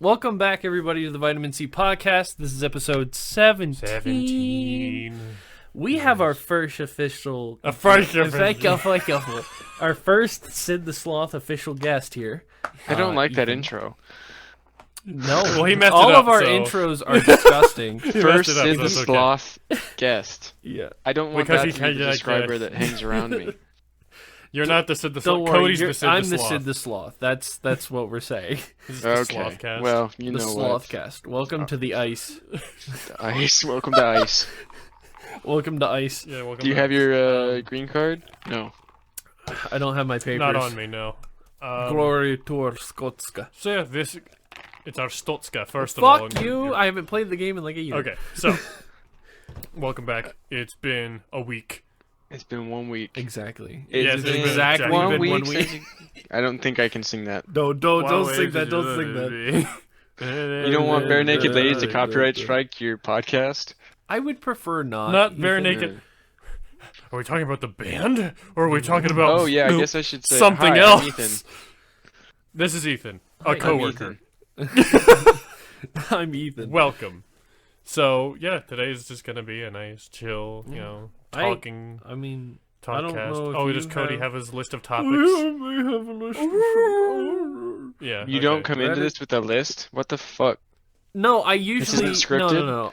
Welcome back, everybody, to the Vitamin C Podcast. This is episode 17. We have our first official... Our first Sid the Sloth official guest here. I don't like that intro. No, well, he messed all it up, of our so... intros are disgusting. First it up, Sid so the it's okay. Sloth guest. Yeah. I don't want Because that he to be can't the like describer that. that hangs around me. You're not the Sid the Don't Sloth. worry, Cody's the Sid I'm the the Sloth. Sid the Sloth. That's what we're saying. This is the Okay, Slothcast. well, you The know what. Slothcast. Welcome to the ice. Ice, welcome to Ice. Welcome to ice. Yeah, welcome Do you back. have your green card? No. I don't have my papers. Not on me, no. Glory to our Skotska. So yeah, it's our Stotska, first of all. Fuck you! I haven't played the game in like a year. Okay, so, welcome back. It's been a week. It's been 1 week. Exactly. Yes, It's it's been exactly exactly been 1 1 week. week. I don't think I can sing that. Don't sing that. Don't sing that. You don't want Bare Naked Ladies to copyright strike your podcast? I would prefer not. Not Bare Ethan. Naked. Are we talking about the band? Or are we talking about Oh, yeah, I guess I should say something hi, else? I'm Ethan. This is Ethan, Hi, a I'm coworker. I'm Ethan. Welcome. So, yeah, today's just going to be a nice, chill, talking I mean, talkcast. I don't know if Oh, you does Cody have his list of topics? Yeah. You don't come into this with a list? What the fuck? No, I usually isn't scripted?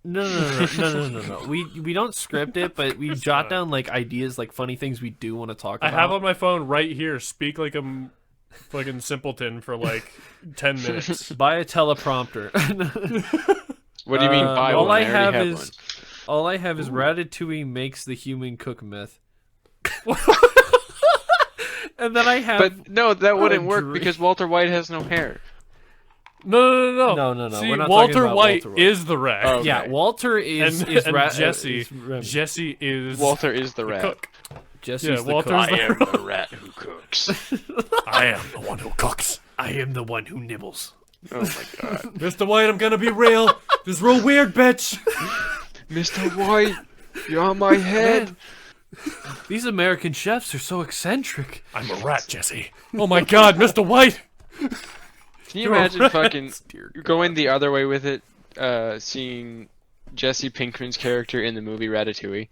No. We don't script it, but we jot down like ideas, like funny things we do want to talk I about. have on my phone right here, speak like a fucking simpleton for like 10 minutes. Buy a teleprompter. What do you mean buy all one? I I have already is- have All I have is Ratatouille makes the human cook myth. And then I have one. But no, that wouldn't work dream. because Walter White has no hair. No. No. See, We're not talking Walter about White Walter White. is the rat. Oh, okay. Yeah, Walter is And, is and Ra- Jesse. is Remy. Jesse is Walter is the rat. cook. Jesse's Yeah, the Walter's cook. the- the rat who cooks. I am the one who cooks. I am the one who nibbles. Oh my god. Mr. White, I'm gonna be real. This is real weird, bitch. Mr. White, you're on my head. These American chefs are so eccentric. I'm a rat, Jesse. Oh my god, Mr. White. Can you imagine fucking Dear going the other way with it, seeing Jesse Pinkman's character in the movie Ratatouille?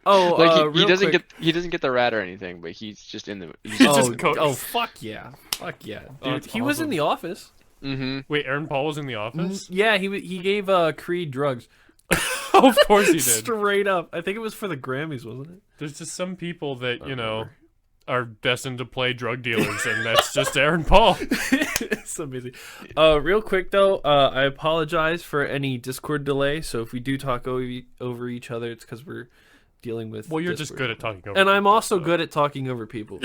Oh, Like he real doesn't quick. get the rat or anything, but he's just in the. He's just Oh, cooks. oh, fuck yeah, dude. that's He was in awesome. The Office. Mm-hmm. Wait, Aaron Paul was in the office? Yeah, he gave Creed drugs. Of course he did. Straight up. I think it was for the Grammys, wasn't it? There's just some people that, are destined to play drug dealers, and that's just Aaron Paul. It's amazing. Real quick though, I apologize for any Discord delay. So if we do talk over each other, it's because we're dealing with. Well, you're just Discord. good at talking over And I'm people, also so. good at talking over people.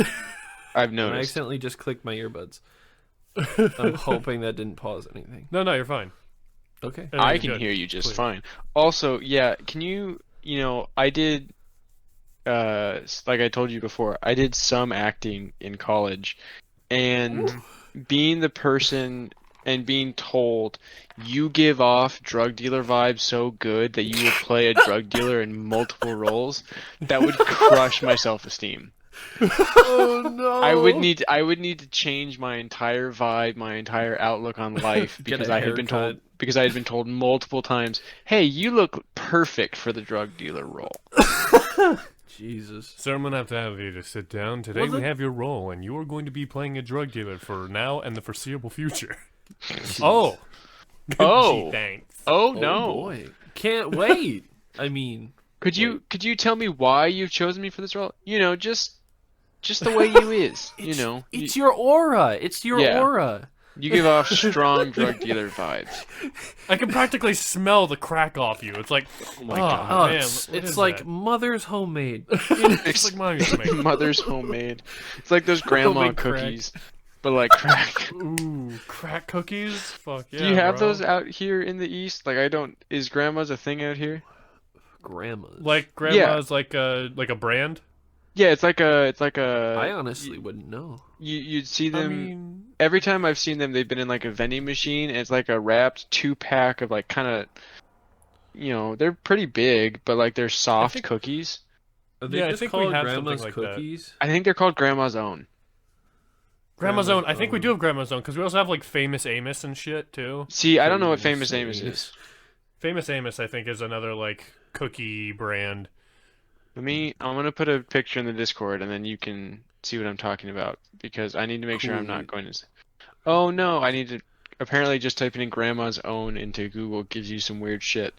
I've And I noticed. accidentally just clicked my earbuds. I'm hoping that didn't pause anything. No, you're fine. Okay. I can hear you just fine. Also, yeah, can you, I did, like I told you before, I did some acting in college, and being the person and being told you give off drug dealer vibes so good that you will play a drug dealer in multiple roles, that would crush my self-esteem. Oh no! I would need to change my entire vibe, my entire outlook on life Get because a I had been haircut. told multiple times, "Hey, you look perfect for the drug dealer role." Jesus. So I'm going to have you to sit down. Today we have your role, and you are going to be playing a drug dealer for now and the foreseeable future. Oh. Oh. Gee, thanks. Oh Oh no. boy! Can't wait. I mean, Could you tell me why you've chosen me for this role? Just the way you is. it's your aura. It's your Yeah. aura. You give off strong drug dealer vibes. I can practically smell the crack off you. It's like, Oh my god. Oh, man, it's what is like that? mother's homemade. It's like mom used to make. Mother's homemade. It's like those grandma Homemade crack. cookies, but like crack. Ooh, crack cookies? Fuck yeah. Do you have bro. those out here in the East? Like I don't. Is grandma's a thing out here? Grandma's. Like grandma's like a brand? Yeah, it's like a. I honestly wouldn't know. You'd see I them mean, every time I've seen them. They've been in like a vending machine, and it's like a wrapped 2-pack of like kind of, they're pretty big, but like they're soft think- cookies. Are they Yeah, I just think we called have something grandma's like that. cookies? I think they're called Grandma's Own. Grandma's Own. I think we do have Grandma's Own because we also have like Famous Amos and shit too. See, I don't know what Famous Amos is. Famous Amos, I think, is another like cookie brand. I'm gonna put a picture in the Discord and then you can see what I'm talking about because I need to make sure I'm not going to. Oh no, I need to. Apparently, just typing in Grandma's Own into Google gives you some weird shit.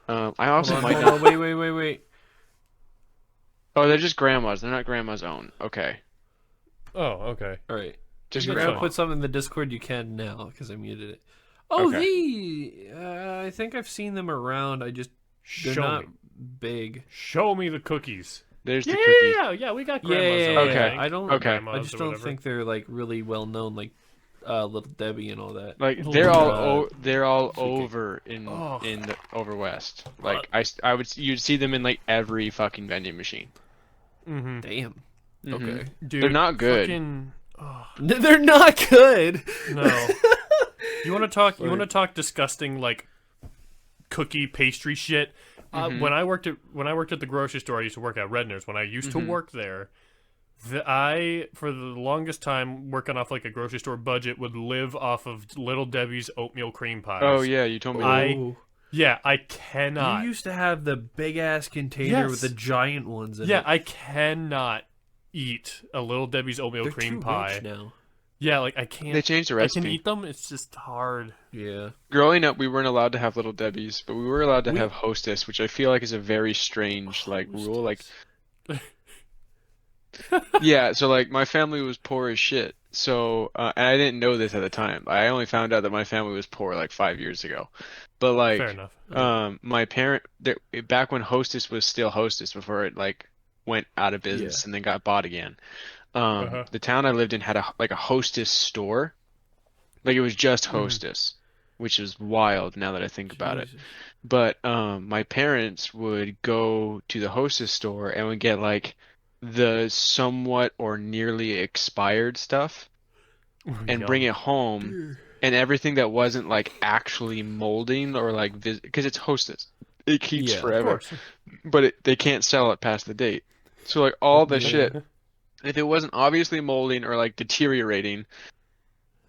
I also might not. Wait. Oh, they're just Grandma's. They're not Grandma's Own. Okay. Oh, okay. All right. Just If you Grandma. want to put something in the Discord, you can now because I muted it. Oh, Okay. I think I've seen them around. They're Show not me. big. Show me the cookies. There's the Yeah, cookie. yeah, we got Yeah, Grandma's Own. Okay. I don't. Okay. I Grandma's just or don't whatever. think they're like really well known, like Little Debbie and all that. Like Little they're all Deb. they're all okay. over in Oh. the over west. Like you'd see them in like every fucking vending machine. Mm-hmm. Damn. Mhm. Okay. Dude, They're not good. Fucking... Oh, They're not good. no. You want to talk? You Like- want to talk disgusting like cookie pastry shit? Mhm. When I worked at the grocery store, I used to work at Redner's. When I used to work there, I for the longest time working off like a grocery store budget would live off of Little Debbie's oatmeal cream pies. Oh yeah, you told me. that. Oh. Yeah, I cannot. You used to have the big ass container Yes. with the giant ones in Yeah, it. I cannot eat a Little Debbie's oatmeal They're cream too pie. rich now. Yeah, like I can't. They changed the I can recipe. eat them. It's just hard. Yeah. Growing up, we weren't allowed to have Little Debbie's, but we were allowed to We- have Hostess, which I feel like is a very strange like rule. Like, yeah, so like my family was poor as shit. So, and I didn't know this at the time. I only found out that my family was poor like 5 years ago. But like, Fair enough. my parent, back when Hostess was still Hostess before it like went out of business and then got bought again. The town I lived in had a Hostess store. Like it was just Hostess, which is wild now that I think about it. Jesus. But my parents would go to the Hostess store and would get like the somewhat or nearly expired stuff and bring it home, and everything that wasn't like actually molding or like because it's Hostess, it keeps Yeah, of forever, course. but they can't sell it past the date. So like all the shit, if it wasn't obviously molding or like deteriorating,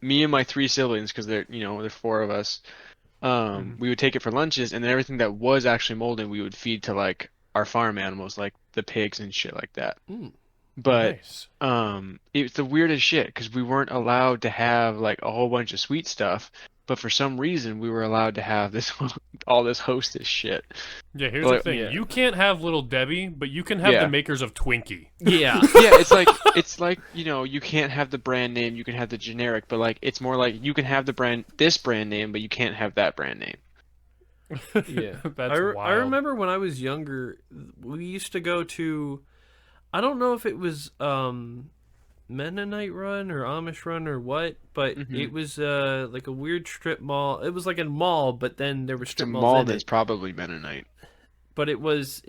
me and my 3 siblings, because they're four of us, we would take it for lunches, and then everything that was actually molding we would feed to like our farm animals, like the pigs and shit like that. Mm. But Nice. it's the weirdest shit because we weren't allowed to have like a whole bunch of sweet stuff, but for some reason we were allowed to have this all this Hostess shit. Yeah, here's Well, the thing. yeah. You can't have Little Debbie, but you can have Yeah. the makers of Twinkie. Yeah. Yeah, it's like you can't have the brand name, you can have the generic, but like it's more like you can have this brand name, but you can't have that brand name. Yeah. That's I wild. remember when I was younger, we used to go to, I don't know if it was Mennonite Run or Amish Run or what, but it was like a weird strip mall. It was like a mall, but then there were It's a strip mall malls in that's it. probably Mennonite. But it was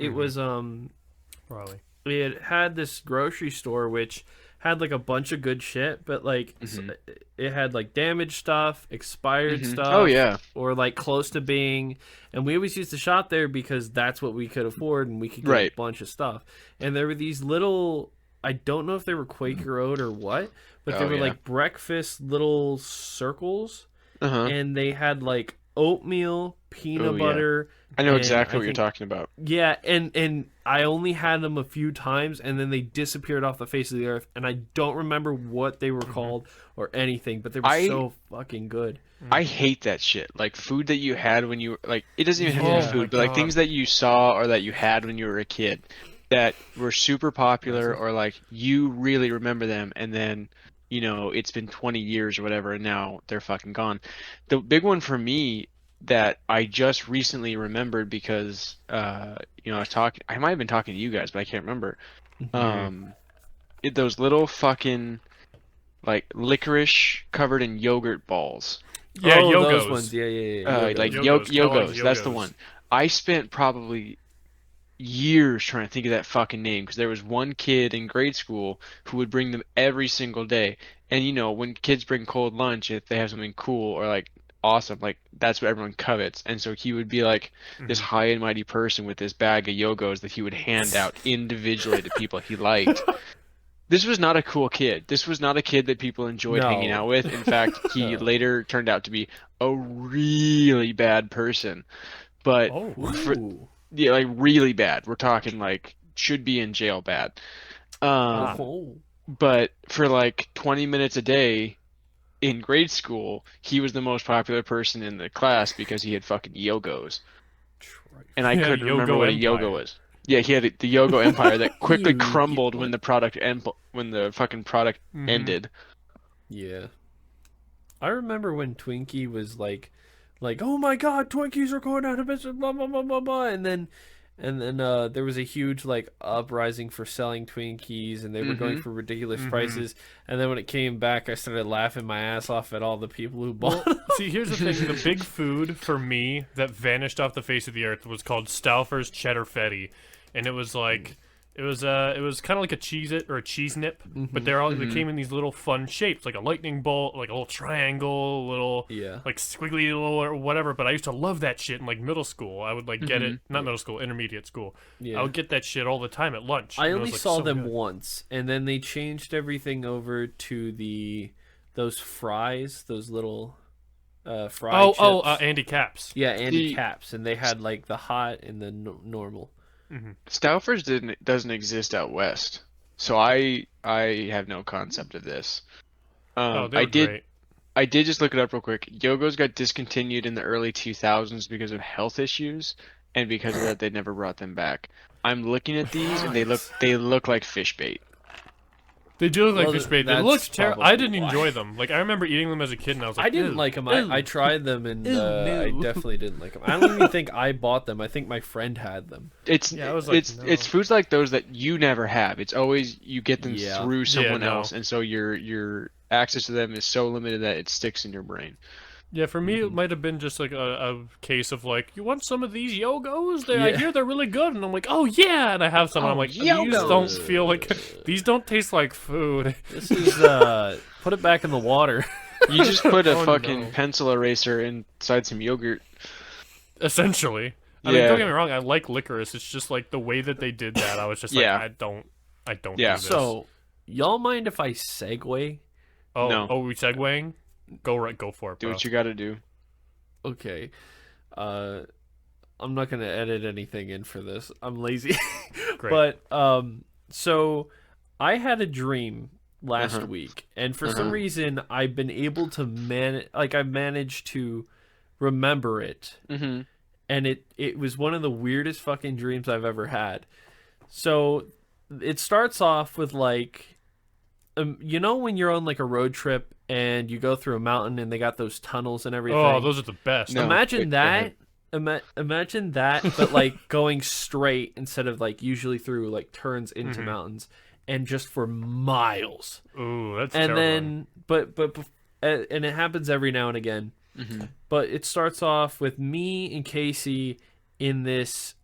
Probably. it had this grocery store which had like a bunch of good shit, but like it had like damaged stuff, expired stuff. Oh yeah. Or like close to being, and we always used to shop there because that's what we could afford and we could get Right. a bunch of stuff. And there were these little, I don't know if they were Quaker Oat or what, but they Oh, were yeah. like breakfast little circles, Uh-huh. and they had like oatmeal, peanut Oh, yeah. butter. I know and exactly I what you're think- talking about. Yeah, and I only had them a few times, and then they disappeared off the face of the earth, and I don't remember what they were called or anything, but they were so fucking good. I hate that shit. Like food that you had when you were like, it doesn't even have to Yeah, be my food, but like God. things that you saw or that you had when you were a kid that were super popular or like you really remember them, and then it's been 20 years or whatever and now they're fucking gone. The big one for me that I just recently remembered because I might have been talking to you guys, but I can't remember. Those little fucking like licorice covered in yogurt balls. Yeah, oh, Yogos. those ones. Yeah. Like Yogos, Yogos, that's the Yogos. one. I spent probably years trying to think of that fucking name because there was one kid in grade school who would bring them every single day. And when kids bring cold lunch, if they have something cool or like awesome, like that's what everyone covets. And so he would be like this high and mighty person with this bag of Yogos that he would hand out individually to people he liked. This was not a cool kid. This was not a kid that people enjoyed hanging No. out with. In fact, he later turned out to be a really bad person. But Oh, for, Ooh. yeah, like really bad. We're talking like should be in jail bad. Um, Oh. but for like 20 minutes a day in grade school, he was the most popular person in the class because he had fucking Yogos. And I Yeah, couldn't remember Yogo what a Empire. Yogo was. Yeah, he had the Yogo Empire that quickly You crumbled get when one. the product when the fucking product Mhm. ended. Yeah. I remember when Twinkie was like, oh my God, Twinkies are going out of business, blah blah blah blah blah, and then there was a huge like uprising for selling Twinkies, and they were going Mhm. for ridiculous Mhm. prices. And then when it came back, I started laughing my ass off at all the people who bought Well, them. see, here's the thing: the big food for me that vanished off the face of the earth was called Stauffer's Cheddar Fetty, and it was like it was kind of like a Cheez-It or a Cheese Nip, but they came in these little fun shapes, like a lightning bolt, like a little triangle, a little Yeah. like squiggly little or whatever. But I used to love that shit in like middle school. I would like get it, not middle school, intermediate school. Yeah. I would get that shit all the time at lunch. I and it only was, like, saw so them good. once, and then they changed everything over to those fries, those little fried chips. Andy Caps. Yeah, Andy The- Caps, and they had like the hot and the normal. Stouffer's doesn't exist out west, so I have no concept of this. Oh, they were I did great. I did just look it up real quick. Yogos got discontinued in the early 2000s because of health issues, and because of that, they never brought them back. I'm looking at these, and they look like fish bait. They do look like Well, fish bait. They that's looked terrible. I probably didn't why. enjoy them. Like I remember eating them as a kid, and I was like, I didn't "Ew, like them. ew." I tried them, and Ew, I no. definitely didn't like them. I don't even think I bought them. I think my friend had them. It's Yeah, I was like, no. it's foods like those that you never have. It's always you get them Yeah. through someone no. else, and so your access to them is so limited that it sticks in your brain. Yeah, for me, Mm-hmm. it might have been just like a case of like, you want some of these Yogos? I Yeah. hear they're really good, and I'm like, oh yeah, and I have some, and I'm like, these Yogos. don't feel like, these don't taste like food. This is put it back in the water. You just put a Oh, fucking no. pencil eraser inside some yogurt. Essentially, I mean, Yeah. don't get me wrong, I like licorice. It's just like the way that they did that. I was just like, Yeah. I don't Yeah. do this. So, y'all mind if I segue? No. we segueing? Go for it, Do bro. what you got to do. Okay. I'm not gonna edit anything in for this. I'm lazy. Great. But so I had a dream last Uh-huh. week, and for some Uh-huh. reason I've been able to I've managed to remember it, Mm-hmm. and it was one of the weirdest fucking dreams I've ever had. So it starts off with like, you know, when you're on like a road trip and you go through a mountain and they got those tunnels and everything. Oh, those are the best. No. Imagine go that. ahead. Imagine that, but like going straight instead of like usually through like turns into Mhm. mountains, and just for miles. Ooh, that's And terrible. then, and it happens every now and again. Mm-hmm. But it starts off with me and Casey in this.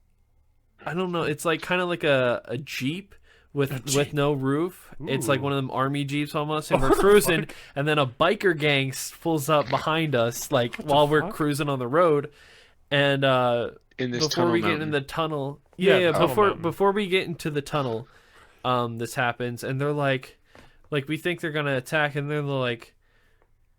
I don't know. It's like kind of like a Jeep with no roof. It's like Ooh. one of them army Jeeps almost, and we're cruising, fuck? and then a biker gang pulls up behind us, like while we're fuck? cruising on the road, and In this before tunnel we get mountain. in the tunnel, Yeah, yeah, the tunnel before mountain. before we get into the tunnel, this happens, and they're like we think they're gonna attack, and they're like,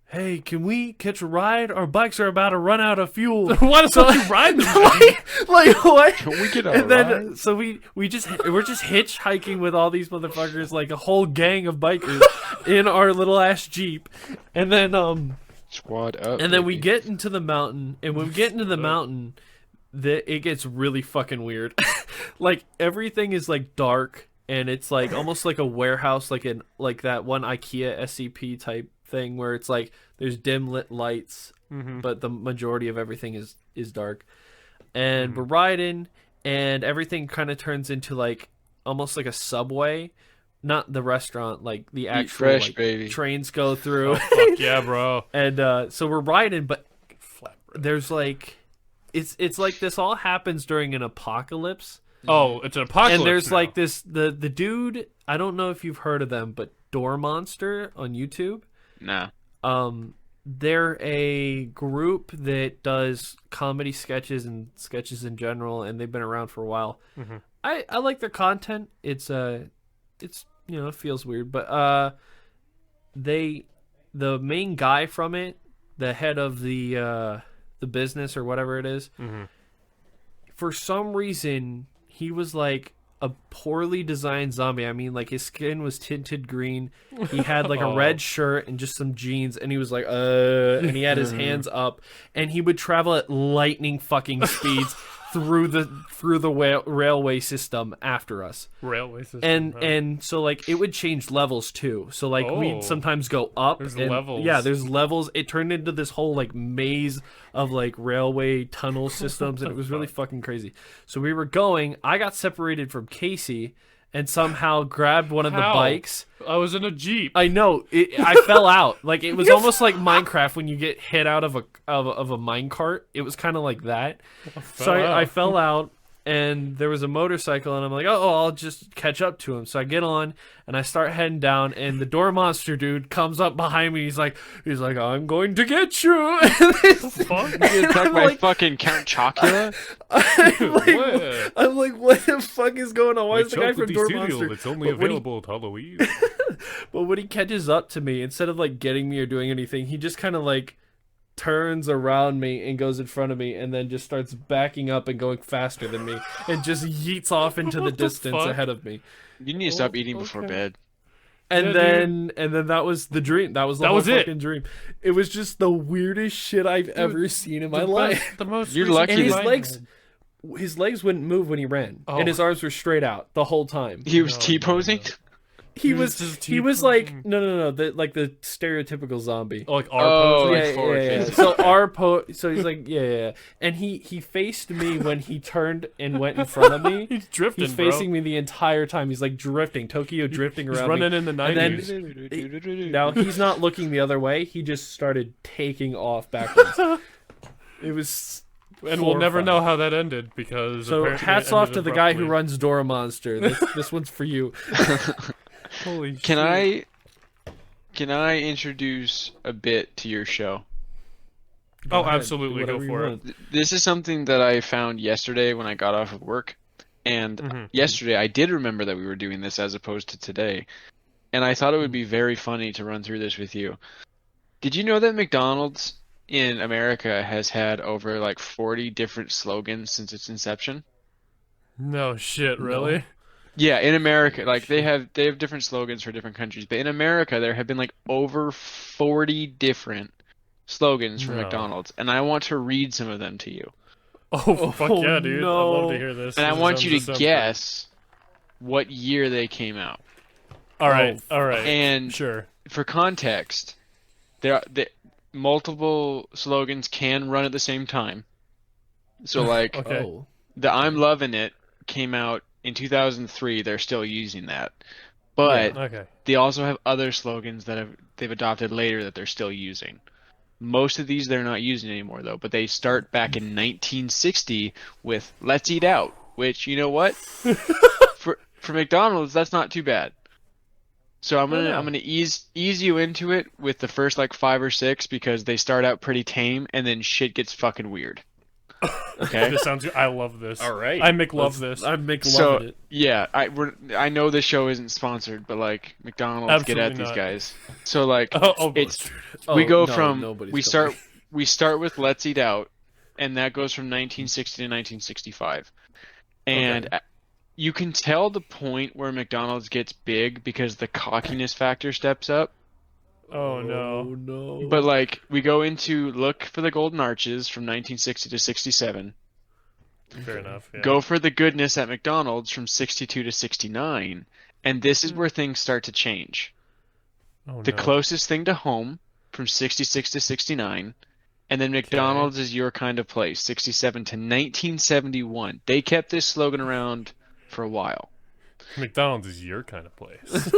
"Hey, can we catch a ride? Our bikes are about to run out of fuel." Why the fuck you ride this thing? like what? Can we get a And then ride? so we're just hitchhiking with all these motherfuckers, like a whole gang of bikers in our little ass Jeep, and then Squad up. and then we baby. get into the mountain, and when we get into the mountain, it gets really fucking weird. Like everything is like dark, and it's like almost like a warehouse, like that one IKEA SCP type thing where it's like there's dim lit lights, Mhm. but the majority of everything is dark. And we're riding, and everything kind of turns into like almost like a subway, not the restaurant, like the actual fresh, like, baby. trains go through. Oh, fuck yeah, bro. And so we're riding, but Flatbread. there's like it's like this all happens during an apocalypse, Oh, it's an apocalypse. and there's now. like this the dude, I don't know if you've heard of them, but Door Monster on YouTube. Nah. They're a group that does comedy sketches and sketches in general, and they've been around for a while. Mhm. I like their content. It's it feels weird. But the main guy from it, the head of the business or whatever it is, for some reason he was like a poorly designed zombie. I mean, like his skin was tinted green. He had like a red shirt and just some jeans, and he was like, and he had his hands up, and he would travel at lightning fucking speeds through the railway system after us. Railway system. And so like it would change levels too. So like we'd sometimes go up. There's levels. Yeah, there's levels. It turned into this whole like maze of like railway tunnel systems, and it was really fucking crazy. So we were going. I got separated from Casey and somehow grabbed one of the bikes. I was in a Jeep. I know. I fell out. Like it was almost like Minecraft when you get hit out of a minecart. It was kind of like that. So I fell out, and there was a motorcycle, and I'm like, oh, I'll just catch up to him. So I get on, and I start heading down, and the door monster dude comes up behind me. He's like, I'm going to get you. You get attacked by fucking Count Chocula? I'm like, what the fuck is going on? Why is the guy from Door Monster? It's only available at Halloween. But when he catches up to me, instead of like getting me or doing anything, he just kind of like turns around me and goes in front of me, and then just starts backing up and going faster than me, and just yeets off into the distance ahead of me. You need to stop eating before bed. And then that was the dream. That was the whole fucking dream. It was just the weirdest shit I've ever seen in my life. The most. You're lucky. And his legs wouldn't move when he ran, and his arms were straight out the whole time. He was T-posing? He was like no, the stereotypical zombie. Oh, like our pose. Yeah. So he's like yeah, and he faced me when he turned and went in front of me. He's drifting. He's facing me the entire time. He's like drifting, Tokyo drifting around. He's running me. in the 90s. Now he's not looking the other way. He just started taking off backwards. It was. And we'll never know how that ended because. So hats off to the guy who runs Dora Monster. This one's for you. Holy shit. Can I introduce a bit to your show? Oh, absolutely. Go for it. This is something that I found yesterday when I got off of work. And yesterday I did remember that we were doing this as opposed to today. And I thought it would be very funny to run through this with you. Did you know that McDonald's in America has had over like 40 different slogans since its inception? No shit, really? No. Yeah, in America, like they have different slogans for different countries, but in America there have been like over 40 different slogans for McDonald's, and I want to read some of them to you. Oh fuck yeah, dude! No. I'd love to hear this. And I want you to guess what year they came out. All right. And sure. For context, the multiple slogans can run at the same time. So like the "I'm Loving It" came out in 2003. They're still using that, but they also have other slogans that they've adopted later that they're still using. Most of these they're not using anymore though, but they start back in 1960 with "Let's Eat Out," which, you know what, for McDonald's that's not too bad. So I'm gonna ease you into it with the first like 5 or 6 because they start out pretty tame and then shit gets fucking weird. Okay. This sounds good. I love this. All right. I love this. I love it. Yeah, I know this show isn't sponsored, but like McDonald's, absolutely get at not. these guys. So like we start with "Let's Eat Out," and that goes from 1960 to 1965, and you can tell the point where McDonald's gets big because the cockiness factor steps up. Oh no. But like we go into "Look for the Golden Arches" from 1960 to 67. Fair enough. Yeah. Go for the goodness at McDonald's from 62 to 69, and this is where things start to change. The closest thing to home from 66 to 69, and then McDonald's is your kind of place, 67 to 1971. They kept this slogan around for a while. McDonald's is your kind of place.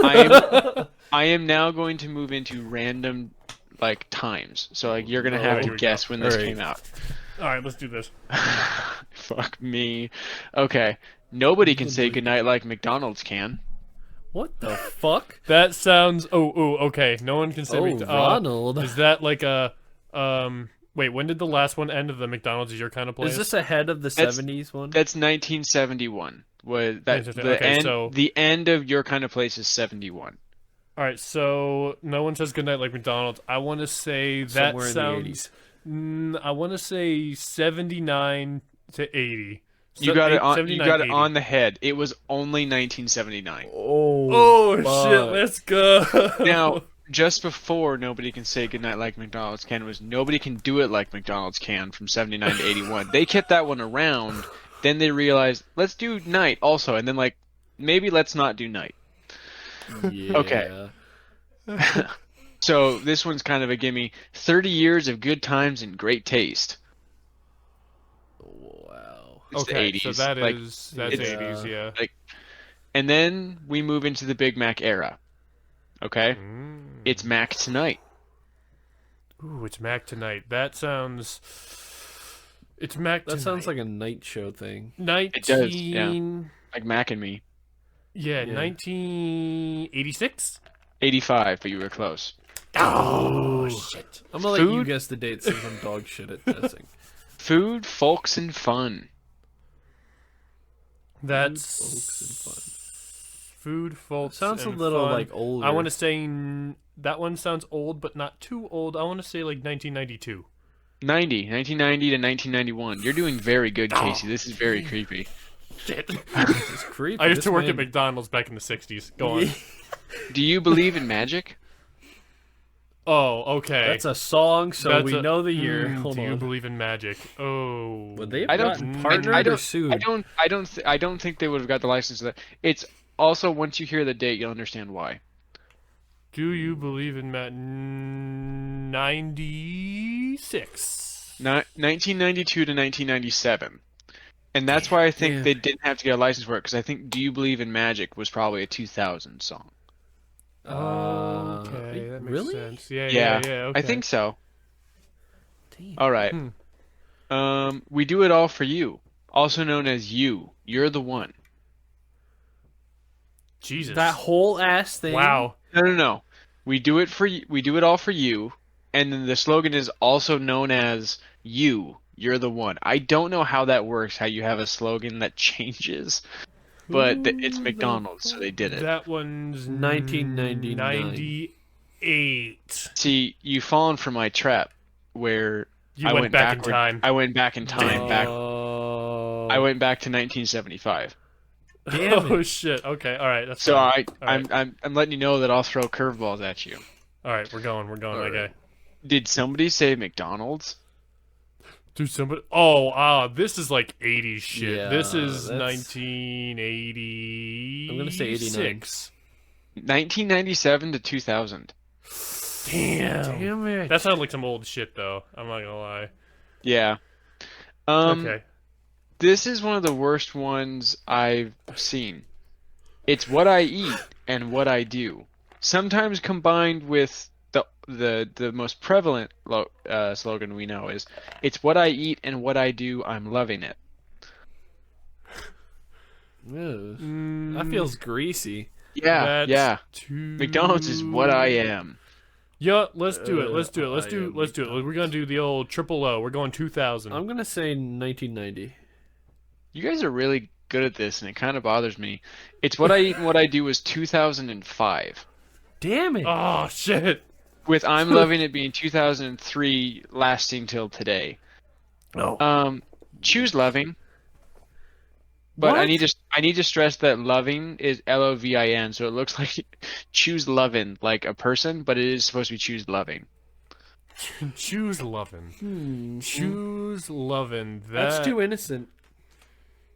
I am now going to move into random like times. So like you're gonna have to guess when this came out. All right, let's do this. Fuck me. Okay. Nobody can say goodnight like McDonald's can. What the fuck? That sounds. Okay. No one can say. Ronald. Is that like a Wait, when did the last one end of the McDonald's is your kind of place? Is this ahead of the That's- 70s one? That's 1971. Was that Okay, so- the end of your kind of place is 71. All right, so no one says goodnight like McDonald's. I want to say that Somewhere in the sounds. I want to say 79 to 80. You got it on. You 79, got it 80. on the head. It was only 1979. Oh, Oh fuck. shit! Let's go. Now, just before nobody can say goodnight like McDonald's can was nobody can do it like McDonald's can from 79 to 81. They kept that one around. Then they realized let's do night also, and then like maybe let's not do night. Yeah. Okay. So this one's kind of a gimme. 30 years of good times and great taste. Wow. It's Okay, the 80s. so that's Like, 80s, yeah. and then we move into the Big Mac era. Okay? It's Mac Tonight. Ooh, it's Mac Tonight. That sounds. It's Mac. That sounds like a night show thing. 19. It does, yeah. Like Mac and Me. Yeah, Yeah. 1986. 85, but you were close. Oh shit! I'm gonna let you Food? guess the date since I'm dog shit at guessing. Food, folks, and fun. That's Folks and fun. food, folks. Sounds a and little fun. like older. I want to say that one sounds old, but not too old. I want to say like 1992. 1990 to 1991. You're doing very good, Casey. This is very creepy. Shit! It's creepy. I used This to work at man- McDonald's back in the 60s. Go on. Do you believe in magic? Oh, okay. That's a song, so That's we a- know the year. Hold Do you on. believe in magic? Oh. Would they have I don't- gotten I- partnered I or don't- sued? I don't think they would have got the license to that. It's also once you hear the date, you'll understand why. Do you believe in 96? 1992 to 1997. And that's why I think Yeah. they didn't have to get a license for it, because I think Do You Believe in Magic was probably a 2000 song. Okay, that makes really? sense. Yeah, Yeah, yeah, okay. I think so. Damn. All right. We Do It All For You, also known as You. You're the One. Jesus. That whole ass thing. Wow. No. We do it for you. We do it all for you. And then the slogan is also known as You. You're the One. I don't know how that works. How you have a slogan that changes, but it's McDonald's, so they did it. That one's 1999. 98. See, you've fallen for my trap, where You I went back in backward. time. I went back in time. Back. Oh. I went back to 1975. Damn Oh it. shit. Okay. All right. That's So fine. I'm letting you know that I'll throw curveballs at you. All right. We're going. All right. Okay. Did somebody say McDonald's? Dude, somebody. Oh, this is like 80s shit. Yeah, this is that's- 1980. I'm gonna say 89. 1997 to 2000. Damn. Damn it. That sounded like some old shit, though. I'm not gonna lie. Yeah. Okay. This is one of the worst ones I've seen. It's what I eat and what I do, sometimes combined with the most prevalent slogan we know is it's what I eat and what I do. I'm loving it. Ew. Mm, That feels greasy. Yeah, that's yeah. too- McDonald's is what I am. Yeah, let's do it. Let's do it. Let's I do. am Let's do it. We're gonna do the old triple O. We're going 2000. I'm gonna say 1990. You guys are really good at this, and it kind of bothers me. It's what I eat and what I do was 2005. Damn it. Oh shit. With I'm loving it being 2003, lasting till today. No. Choose loving. But I What? need to stress that loving is LOVIN, so it looks like choose lovin' like a person, but it is supposed to be choose loving. Choose lovin'. Choose lovin'. That's too innocent.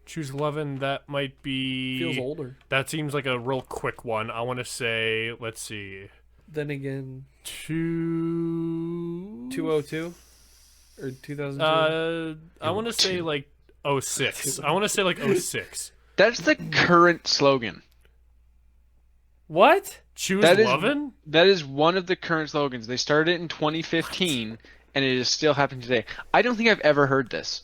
Choose lovin'. That might be. Feels older. That seems like a real quick one. I want to say. Let's see. Then again, 202. 202 or 2002. I want to say like 06. I want to say like 06. That's the current slogan. What? Choose That is- lovin'. That is one of the current slogans. They started it in 2015, and it is still happening today. I don't think I've ever heard this.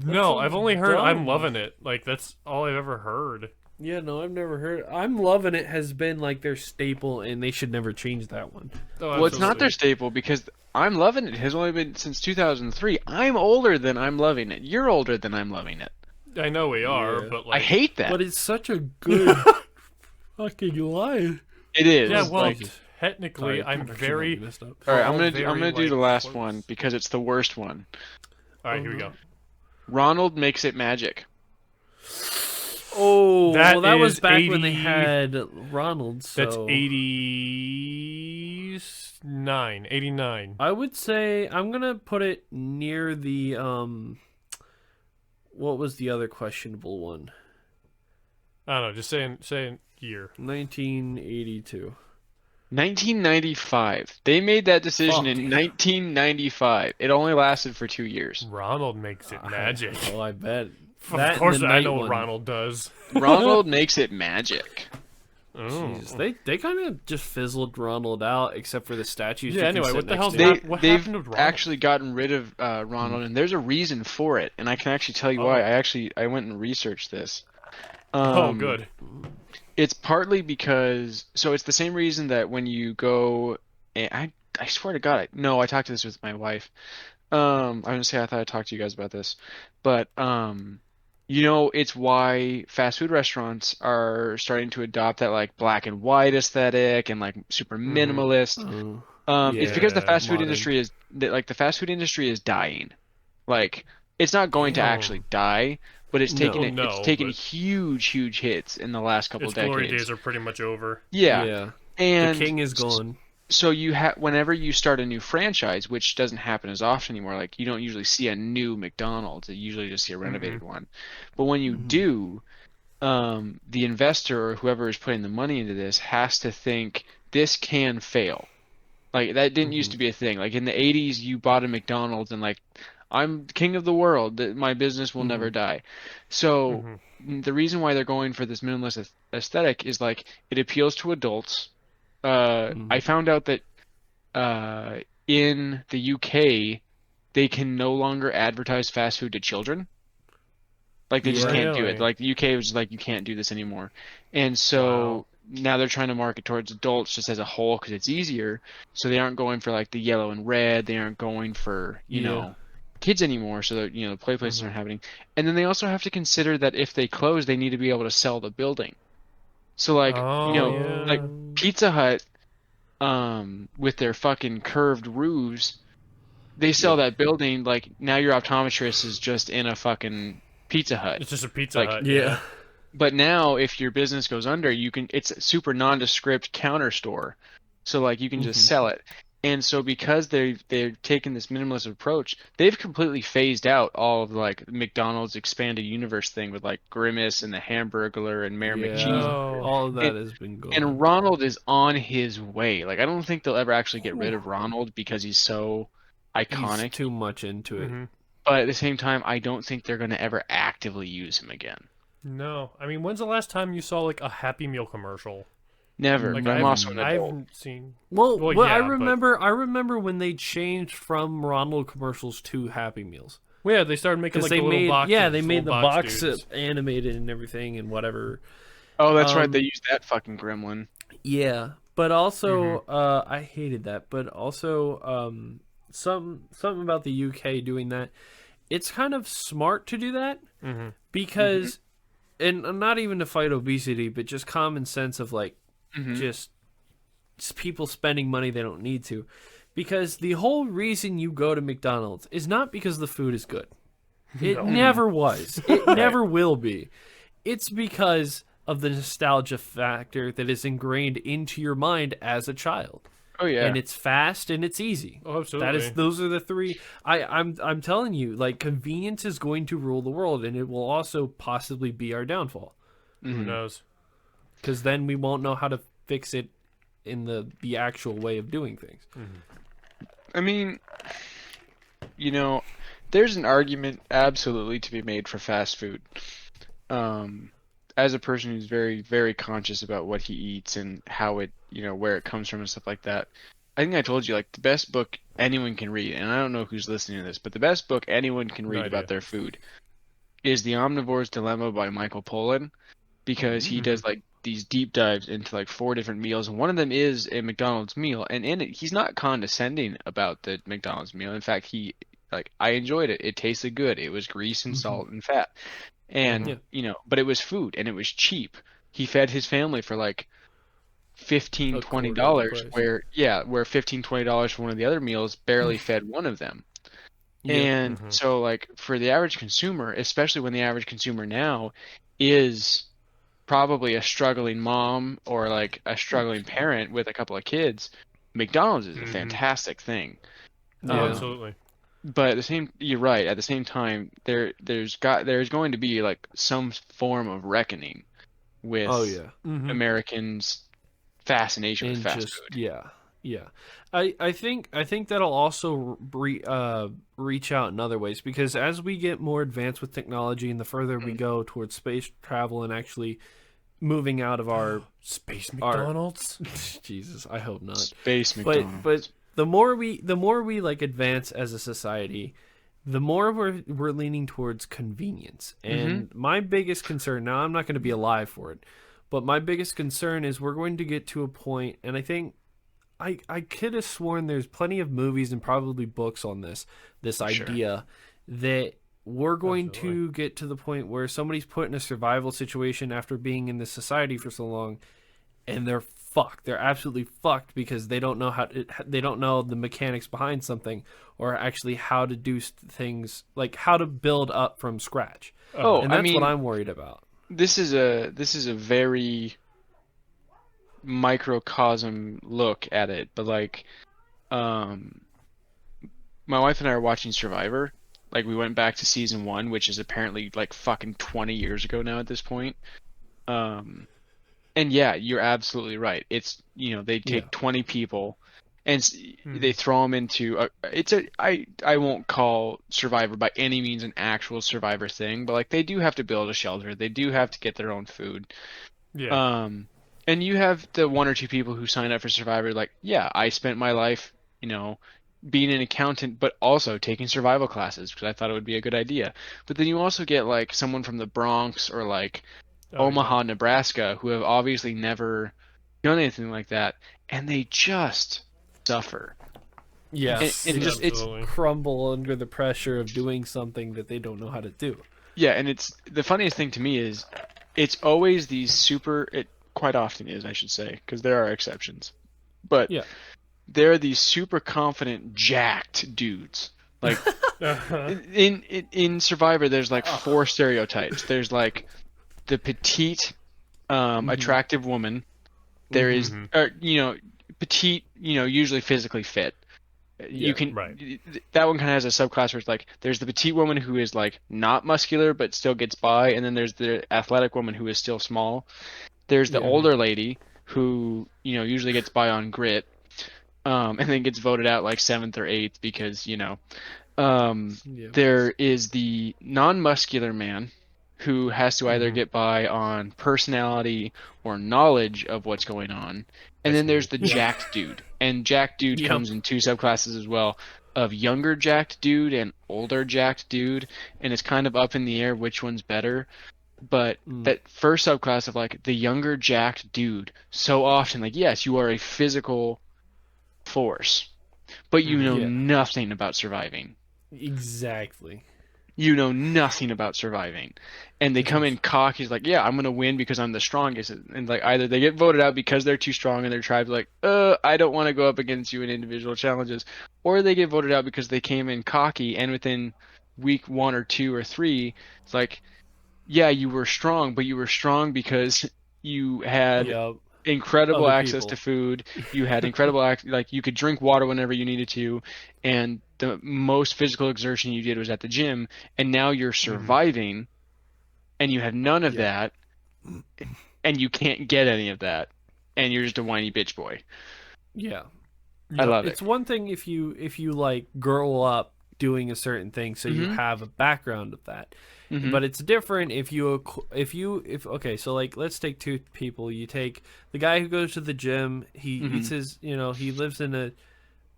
No, so I've only heard dumb. I'm loving it. Like that's all I've ever heard. Yeah, no, I've never heard. I'm Loving It has been like their staple, and they should never change that one. Oh, Well, it's not absolutely. their staple because I'm Loving It has only been since 2003. I'm older than I'm Loving It. You're older than I'm Loving It. I know we are, Yeah. but I like, hate that. But it's such a good fucking line. It is. yeah, well, like, technically, Sorry, I'm actually very. messed up. all right, all I'm gonna very, do the like, last close. one because it's the worst one. All right, here we go. Ronald Makes It Magic. Oh, That well, that was is back when they 80 had Ronald. So That's 89. 89. I would say I'm gonna put it near the What was the other questionable one? I don't know. Just saying year. 1982. 1995. They made that decision Fuck. in 1995. It only lasted for 2 years. Ronald makes it magic. Oh, I bet. Of That and course, the I night know what one. Ronald does. Ronald Makes It Magic. Oh. Jeez, they kind of just fizzled Ronald out, except for the statues. Yeah, you can anyway, sit what the next hell's to. What They've happened with Ronald? actually gotten rid of Ronald, and there's a reason for it. And I can actually tell you why. I went and researched this. Oh, good. It's partly because it's the same reason that when you go, and I swear to God, I talked to this with my wife. I was gonna say I thought I talked to you guys about this, but it's why fast food restaurants are starting to adopt that like black and white aesthetic and like super minimalist. It's because the Yeah, fast food modern. industry is the fast food industry is dying. Like it's not going to No. actually die, but it's No. taken No, it's taken but- huge hits in the last couple Its glory decades. days are pretty much over. Yeah. The And king is gone. so you have whenever you start a new franchise, which doesn't happen as often anymore, like you don't usually see a new McDonald's, you usually just see a renovated one. But when you do, the investor or whoever is putting the money into this has to think this can fail. Like that didn't used to be a thing. Like in the 80s, you bought a McDonald's and like I'm king of the world, my business will never die. So the reason why they're going for this minimalist aesthetic is like it appeals to adults. I found out that in the UK, they can no longer advertise fast food to children. Like they just can't do it. Really? Like the UK was just like you can't do this anymore. And so now they're trying to market towards adults just as a whole because it's easier. So they aren't going for like the yellow and red. They aren't going for you know kids anymore. So that the play places aren't happening. And then they also have to consider that if they close, they need to be able to sell the building. So like Oh, like Pizza Hut, with their fucking curved roofs, they sell that building like now your optometrist is just in a fucking Pizza Hut. It's just a Pizza Like, Hut. Yeah. But now if your business goes under, it's a super nondescript counter store. So like you can just sell it. And so because they're taking this minimalist approach, they've completely phased out all of like McDonald's expanded universe thing with like Grimace and the Hamburglar and Mayor McCheese. Oh. All of that has been going. And Ronald is on his way. Like I don't think they'll ever actually get rid of Ronald because he's so iconic. He's too much into it. But at the same time, I don't think they're going to ever actively use him again. No, I mean, when's the last time you saw like a Happy Meal commercial? Never. Like But I'm also an I adult. haven't seen. Well, Well, I yeah, but- remember when they changed from Ronald commercials to Happy Meals. Well, yeah, they started making Because like they the little made boxes, they made the little box dudes. animated and everything and whatever. Oh, that's right. Um, They used that fucking gremlin. Yeah, but also I hated that. But also something about the UK doing that. It's kind of smart to do that because, and not even to fight obesity, but just common sense of like just people spending money they don't need to. Because the whole reason you go to McDonald's is not because the food is good. It never was. It never will be. It's because of the nostalgia factor that is ingrained into your mind as a child. Oh yeah. And it's fast and it's easy. Oh, absolutely. Those are the three. I'm telling you, like convenience is going to rule the world, and it will also possibly be our downfall. Who knows? Because then we won't know how to fix it in the actual way of doing things. I mean, there's an argument absolutely to be made for fast food. As a person who's very, very conscious about what he eats and how it, where it comes from and stuff like that. I think I told you, like, the best book anyone can read, and I don't know who's listening to this, but the best book anyone can read No about idea. their food is The Omnivore's Dilemma by Michael Pollan. because he does like these deep dives into like 4 different meals, and one of them is a McDonald's meal. And in it, he's not condescending about the McDonald's meal. In fact, he like I enjoyed it. It tasted good. It was grease and salt and fat, and Yeah. but it was food and it was cheap. He fed his family for like $15, A quarter of the $20, price. where $15, $20 for one of the other meals barely fed one of them. Yeah. And so like for the average consumer, especially when the average consumer now is probably a struggling mom or like a struggling parent with a couple of kids, McDonald's is a fantastic thing. Oh, absolutely. But at the same, you're right. At the same time, there's going to be like some form of reckoning with Oh yeah. Americans' fascination with And fast just food. yeah. I think that'll also reach out in other ways, because as we get more advanced with technology and the further we go towards space travel and actually moving out of our Space McDonald's. Jesus, I hope not. Space McDonald's. But the more we like advance as a society, the more we're leaning towards convenience. And my biggest concern, now I'm not going to be alive for it, but my biggest concern is we're going to get to a point, and I think I could have sworn there's plenty of movies and probably books on this idea that we're going to get to the point where somebody's put in a survival situation after being in this society for so long, and they're fucked. They're absolutely fucked because they don't know they don't know the mechanics behind something, or actually how to do things, like how to build up from scratch. And that's what I'm worried about. This is a very microcosm look at it, but like my wife and I are watching Survivor. Like we went back to season 1, which is apparently like fucking 20 years ago now at this point. And yeah, you're absolutely right. It's they take 20 people and they throw them into I won't call Survivor by any means an actual Survivor thing, but like they do have to build a shelter. They do have to get their own food. Yeah. And you have the 1 or 2 people who sign up for Survivor, like, yeah, I spent my life, being an accountant, but also taking survival classes because I thought it would be a good idea. But then you also get like someone from the Bronx or like Omaha, Nebraska, who have obviously never done anything like that, and they just suffer. Yeah, it's crumble under the pressure of doing something that they don't know how to do. Yeah, and it's the funniest thing to me is it's always these it quite often is, I should say, because there are exceptions. But there are these super confident, jacked dudes. Like in Survivor, there's like 4 stereotypes. There's like the petite, attractive woman. There is, petite, usually physically fit. You can that one kind of has a subclass where it's like there's the petite woman who is like not muscular but still gets by, and then there's the athletic woman who is still small. There's the older lady who usually gets by on grit, and then gets voted out like 7th or 8th because there is the non-muscular man who has to either get by on personality or knowledge of what's going on. And then there's the jacked dude. And jacked dude comes in 2 subclasses as well, of younger jacked dude and older jacked dude. And it's kind of up in the air which one's better. But that first subclass of like the younger jacked dude, so often like, yes, you are a physical force, but you know nothing about surviving. Exactly. You know nothing about surviving. And they come in cocky, like, yeah, I'm going to win because I'm the strongest. And like either they get voted out because they're too strong and their tribe's like, I don't want to go up against you in individual challenges. Or they get voted out because they came in cocky, and within week 1 or 2 or 3, it's like, yeah, you were strong, but you were strong because you had incredible access to food. You had incredible like you could drink water whenever you needed to, and the most physical exertion you did was at the gym. And now you're surviving, and you have none of that, and you can't get any of that, and you're just a whiny bitch boy. Yeah, I love it. It's one thing if you like grow up doing a certain thing, so you have a background of that. But it's different if okay, so like let's take 2 people. You take the guy who goes to the gym. He eats his, he lives in an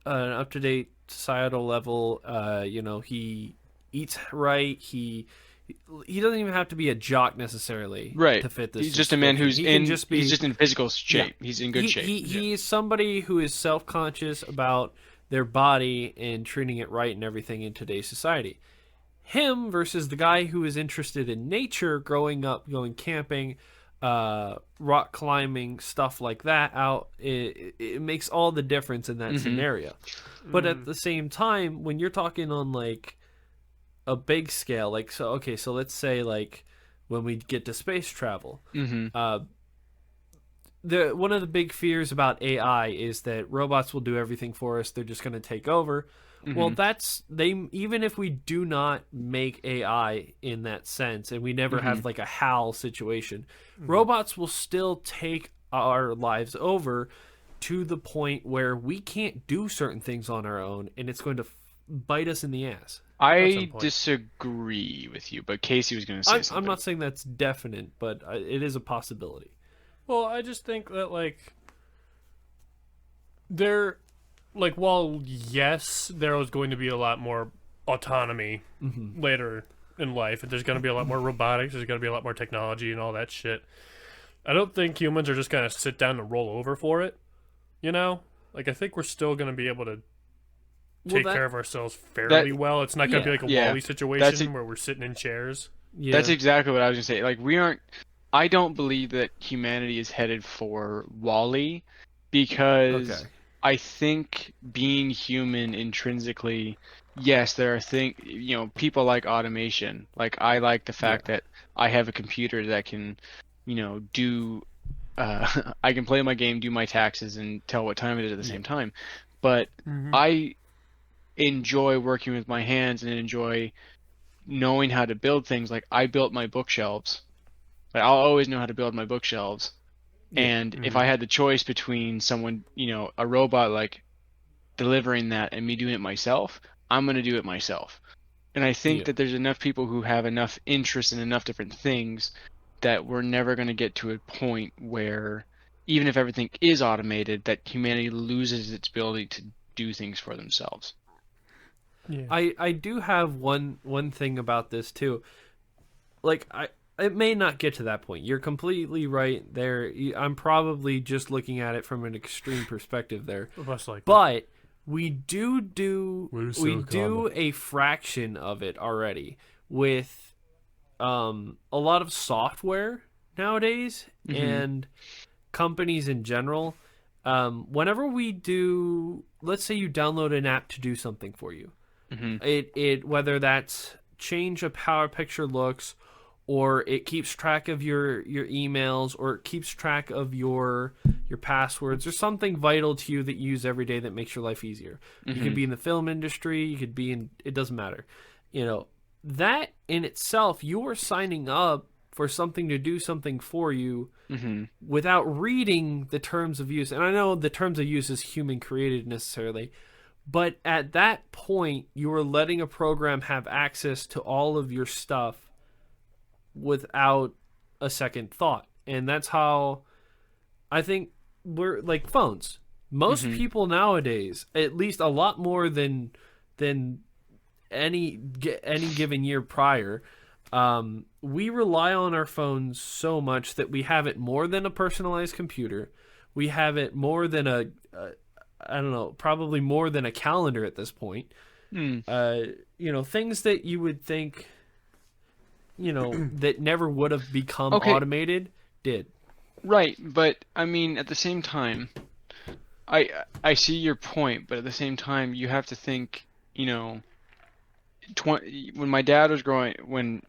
up to date societal level. He eats right. He he doesn't even have to be a jock necessarily Right. to fit this. He's just a man who's description. he's just in physical shape. He's in good shape. He's somebody who is self-conscious about their body and treating it right and everything in today's society. Him versus the guy who is interested in nature, growing up, going camping, rock climbing, stuff like that out, it makes all the difference in that scenario. But at the same time, when you're talking on like a big scale, like, so let's say like when we get to space travel, one of the big fears about AI is that robots will do everything for us. They're just going to take over. Well, even if we do not make AI in that sense, and we never have like a HAL situation, robots will still take our lives over to the point where we can't do certain things on our own, and it's going to bite us in the ass. I disagree with you, but Casey was going to say something. I'm not saying that's definite, but it is a possibility. Well, I just think that, like, while, yes, there is going to be a lot more autonomy later in life, and there's going to be a lot more robotics, there's going to be a lot more technology and all that shit, I don't think humans are just going to sit down and roll over for it, you know? Like, I think we're still going to be able to take care of ourselves fairly well. It's not going to be like a WALL-E situation where we're sitting in chairs. Yeah. That's exactly what I was going to say. Like, I don't believe that humanity is headed for WALL-E because I think being human intrinsically, yes, there are people like automation. Like, I like the fact that I have a computer that can, do, I can play my game, do my taxes, and tell what time it is at the same time. But I enjoy working with my hands and enjoy knowing how to build things. Like, I built my bookshelves. Like, I'll always know how to build my bookshelves. And if I had the choice between someone, a robot like delivering that and me doing it myself, I'm going to do it myself. And I think that there's enough people who have enough interest in enough different things that we're never going to get to a point where, even if everything is automated, that humanity loses its ability to do things for themselves. Yeah. I do have one thing about this too. Like, it may not get to that point. You're completely right there. I'm probably just looking at it from an extreme perspective there. But we do a fraction of it already with a lot of software nowadays and companies in general. Whenever we do, let's say you download an app to do something for you, it whether that's change how a picture looks, or it keeps track of your emails, or it keeps track of your passwords, or something vital to you that you use every day that makes your life easier. You could be in the film industry, you could be in, it doesn't matter. That in itself, you are signing up for something to do something for you without reading the terms of use. And I know the terms of use is human created necessarily, but at that point, you are letting a program have access to all of your stuff without a second thought. And that's how I think we're like phones. Most people nowadays, at least a lot more than any given year prior, we rely on our phones so much that we have it more than a personalized computer. We have it more than probably more than a calendar at this point. Things that you would think that never would have become automated did. Right, but I mean, at the same time, I see your point, but at the same time, you have to think, when my dad was when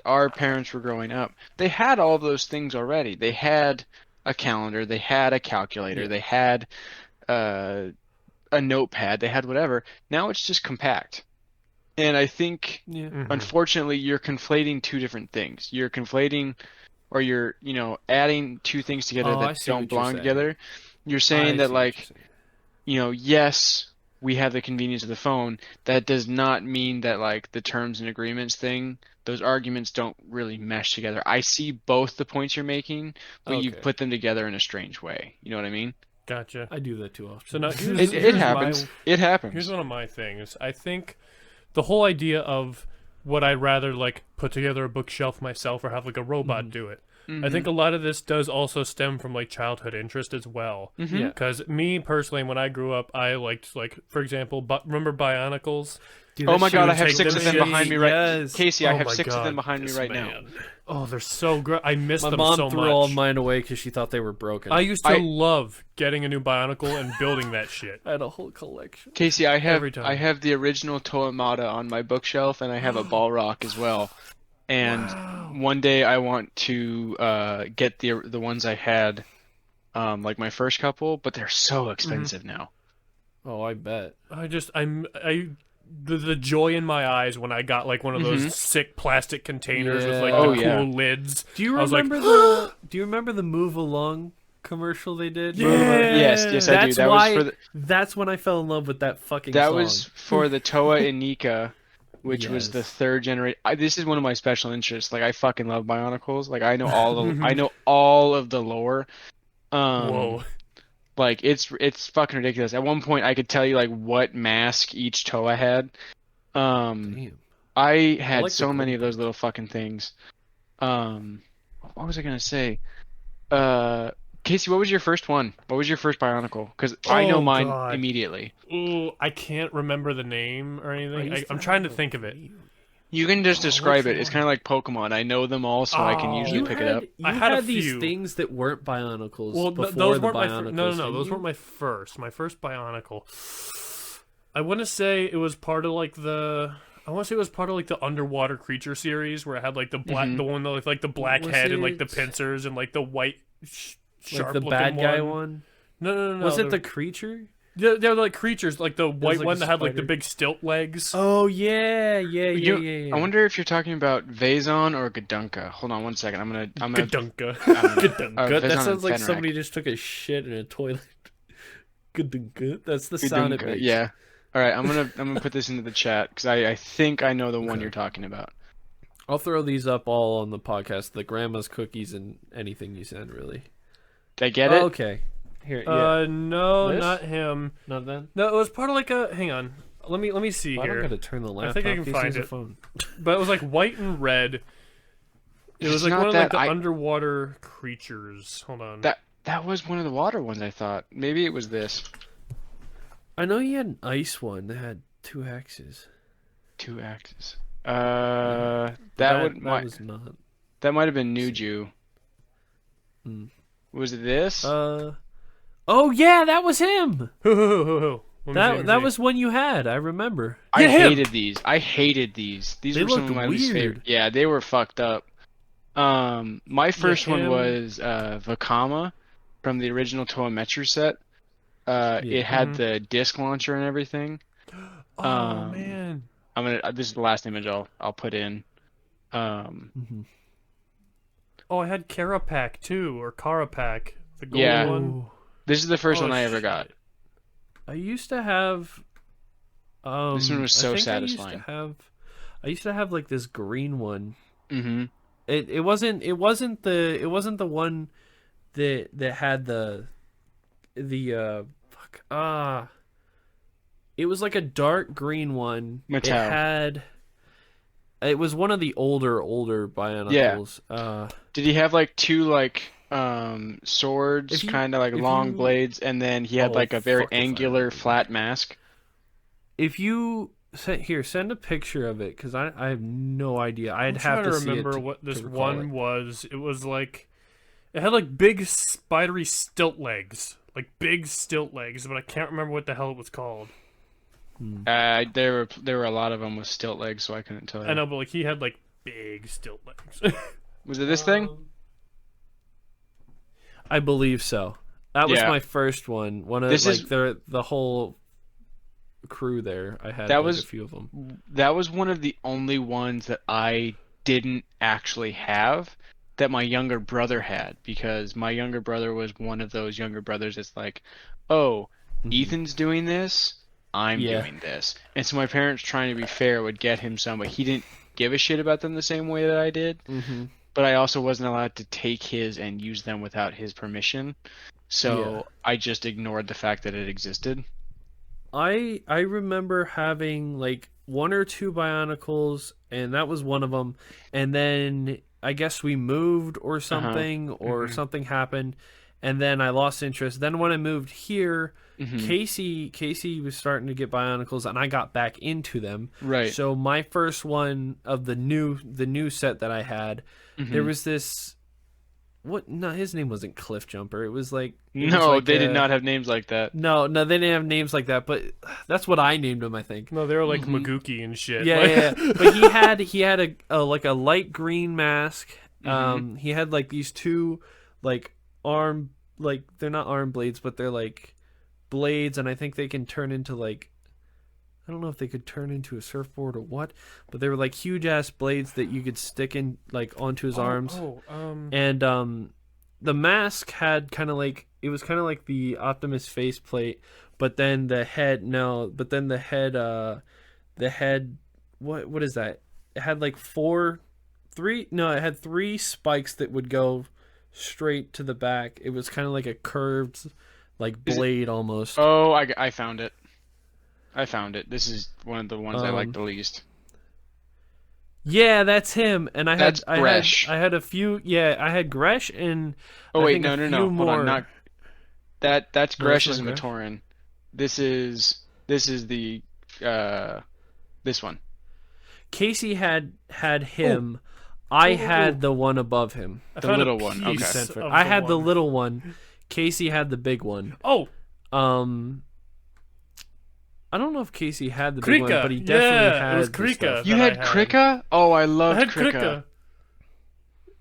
our parents were growing up, they had all those things already. They had a calendar, they had a calculator, they had a notepad, they had whatever. Now it's just compact. And I think, unfortunately, you're conflating two different things. You're conflating, or you're, adding two things together that don't belong together. You're saying that, yes, we have the convenience of the phone. That does not mean that, the terms and agreements thing, those arguments don't really mesh together. I see both the points you're making, but you put them together in a strange way. You know what I mean? Gotcha. I do that too often. So now, it happens. It happens. Here's one of my things. I think the whole idea of would I rather like put together a bookshelf myself or have like a robot do it? I think a lot of this does also stem from like childhood interest as well. Mhm. Yeah. Because me personally, when I grew up, I liked like, for example, remember Bionicles? Dude, Oh that my shit god, would I have take 6 them of them shit. behind me right Yes. Casey, I Oh have my 6 of them God, behind me this right now. man. Oh, they're so great. I miss My them mom so threw much. all of mine away because she thought they were broken. I used to I- love getting a new Bionicle and building that shit. I had a whole collection. Casey, I Every time. have the original Toyamata on my bookshelf, and I have a Balrog as well. And one day I want to get the ones I had, like my first couple, but they're so expensive now. Oh, I bet. The joy in my eyes when I got like one of those sick plastic containers with like Yeah. the Oh, yeah. cool lids. Do you I was like, remember Do you remember the Move Along commercial they did? Yeah. Yes, I do. That's That why. was for the, That's when I fell in love with that fucking that song. was for the Toa Inika, which was Yes. the third generation. This is one of my special interests. Like I fucking love Bionicles. Like I know all of the lore. whoa. Like it's fucking ridiculous. At one point, I could tell you like what mask each Toa had. Damn. I had like the so many cool of those little fucking things. What was I gonna say? Casey, what was your first one? What was your first Bionicle? Because I know Oh, mine God. immediately. Ooh, I can't remember the name or anything. I'm trying to think of it. You can just describe which it. It's one? kind of like Pokemon. I know them all, so I can usually You pick had, it up. You I had a these few. things that weren't Bionicles Well, before those the weren't my Bionicles. no, didn't those you? weren't my first. My first Bionicle. I want to say it was part of like the. I want to say it was part of like the underwater creature series where it had like the black, the one with like the black Was head and like the it- pincers and like the white sharp Like the bad looking guy one. one. No. Was it the creature? They're like creatures, like the white like one a that had like the spider. big stilt legs. Oh yeah. I wonder if you're talking about Vazon or Gadunka. Hold on one second. I'm gonna. Gadunka. Gadunka. Vazon That and sounds like Fenrir. somebody just took a shit in a toilet. Gadunka. That's the sound it Gadunka, makes. yeah. All right, I'm gonna put this into the chat because I think I know the one you're talking about. I'll throw these up all on the podcast. The grandma's cookies and anything you send, really. Did I get it? Okay. Here, yeah. No, This? not him. Not then. No, it was part of like a. Hang on. Let me see I don't here. gotta turn the laptop. think I can This find is a it. phone. But it was like white and red. It It's was like not one of like that the I- underwater creatures. Hold on. That was one of the water ones. I thought maybe it was this. I know you had an ice one that had 2 axes. 2 axes. That That was not. might have been Nuju. Hmm. Was it this? Oh yeah, that was him. Let me see. That was one you had. I remember. I Yeah, him. hated these. I hated these. These They were some looked of my least weird. favorite. Yeah, they were fucked up. My first one him. was Vakama from the original Toa Metru set. It had the disc launcher and everything. Oh man. I'm gonna. This is the last image I'll put in. Mm-hmm. Oh, I had Carapac too, or Carapac, the gold Yeah. one. This is the first Oh, one I ever got. shit. I used to have. This one was I so think satisfying. I used to have like this green one. Mm-hmm. It wasn't the one that had the it was like a dark green one. Mattel. It was one of the older Bionicles. Did he have like two like swords, If you- kind of like if long you- blades, and then he had Oh, like a very fuck if I angular remember. flat mask? If you send a picture of it because I have no idea. I'd I'm have trying to to see it remember to- what this to recall one it. was. It was like it had like big spidery stilt legs, like big stilt legs, but I can't remember what the hell it was called. There were a lot of them with stilt legs, so I couldn't tell you. I know, but like he had like big stilt legs. Was it this thing? I believe so. That was Yeah. my first one. One of This like is- the whole crew there. I had That like, was- a few of them. That was one of the only ones that I didn't actually have that my younger brother had, because my younger brother was one of those younger brothers that's like, oh, Ethan's doing this, I'm Yeah. doing this. And so my parents, trying to be fair, would get him some, but he didn't give a shit about them the same way that I did. Mm-hmm. But I also wasn't allowed to take his and use them without his permission. So Yeah. I just ignored the fact that it existed. I remember having like one or two Bionicles, and that was one of them. And then I guess we moved or something, or something happened, and then I lost interest. Then when I moved here, Casey was starting to get Bionicles, and I got back into them. Right. So my first one of the new set that I had, there was this. What? No, his name wasn't Cliff Jumper. It was like they did not have names like that. No, they didn't have names like that. But that's what I named him, I think. No, they were like Maguki and shit. Yeah, like... yeah. But he had a like a light green mask. He had like these two like arm, like they're not arm blades, but they're like blades, and I think they can turn into like, I don't know if they could turn into a surfboard or what, but they were like huge ass blades that you could stick in like onto his arms. And the mask had kind of like, it was kind of like the Optimus faceplate, but then the head what is that? It had like it had three spikes that would go straight to the back. It was kind of like a curved like blade almost. Oh, I found it. This is one of the ones I like the least. Yeah, that's him. And I had Gresh. I had a few. Yeah, I had Gresh and. Oh I wait, think no. Hold on, not that's Gresh's not Gresh. Matoran. This is the this one. Casey had him. I had the one above him. The little one. Okay. I had the little one. Casey had the big one. Oh. I don't know if Casey had the big one, but he definitely had. It was the Krika. stuff. You had Krika? Oh, I loved Krika.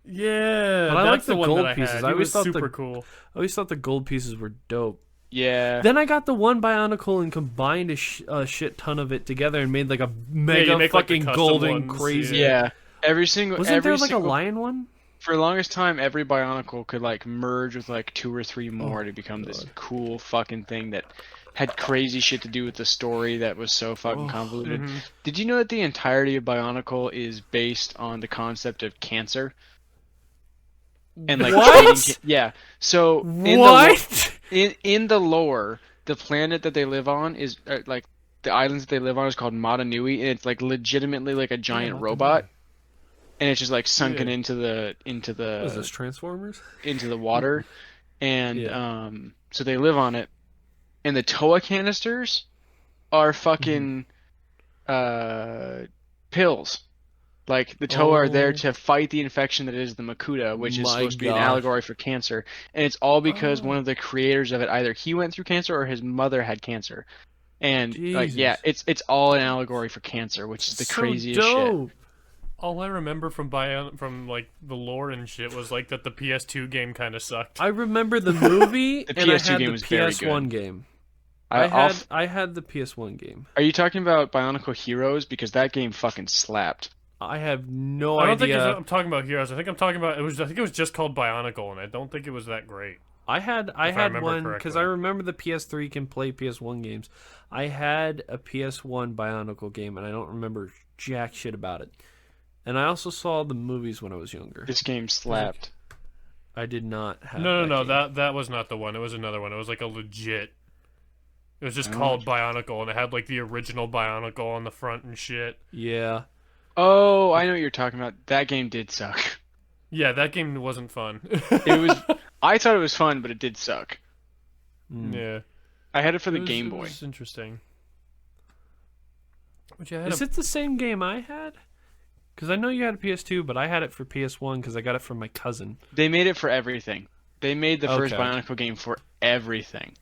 Yeah, but I like that's the one gold that I pieces. had. I always thought super cool. I always thought the gold pieces were dope. Yeah. Then I got the one Bionicle and combined a shit ton of it together and made like a mega fucking like golden ones, crazy. Yeah. Wasn't there like a lion one? For the longest time, every Bionicle could like merge with like 2 or 3 more to become this cool fucking thing that had crazy shit to do with the story that was so fucking convoluted. Did you know that the entirety of Bionicle is based on the concept of cancer? And like yeah. So in the lore, the planet that they live on is like the islands that they live on is called Mata Nui, and it's like legitimately like a giant robot. And it's just like sunken into the What is this, Transformers? Into the water, and so they live on it. And the Toa canisters are fucking pills. Like the Toa are there to fight the infection that is the Makuta, which is supposed to be an allegory for cancer. And it's all because one of the creators of it, either he went through cancer or his mother had cancer. And like it's all an allegory for cancer, which is the craziest shit. All I remember from like the lore and shit was like that the PS2 game kind of sucked. I remember the movie the and PS2 I had game the was very PS1 good. game. I had the PS1 game. Are you talking about Bionicle Heroes? Because that game fucking slapped. I have no I don't idea. think I'm talking about Heroes. I think I'm talking about I think it was just called Bionicle, and I don't think it was that great. I had one because I remember the PS3 can play PS1 games. I had a PS1 Bionicle game, and I don't remember jack shit about it. And I also saw the movies when I was younger. This game slapped. I did not have. No. That was not the one. It was another one. It was like a legit. It was just called Bionicle, and it had like the original Bionicle on the front and shit. Yeah. Oh, I know what you're talking about. That game did suck. Yeah, that game wasn't fun. It was. I thought it was fun, but it did suck. Yeah. I had it for the Game Boy. It was interesting. Is it the same game I had? Because I know you had a PS2, but I had it for PS1 because I got it from my cousin. They made it for everything. They made the first Bionicle game for everything.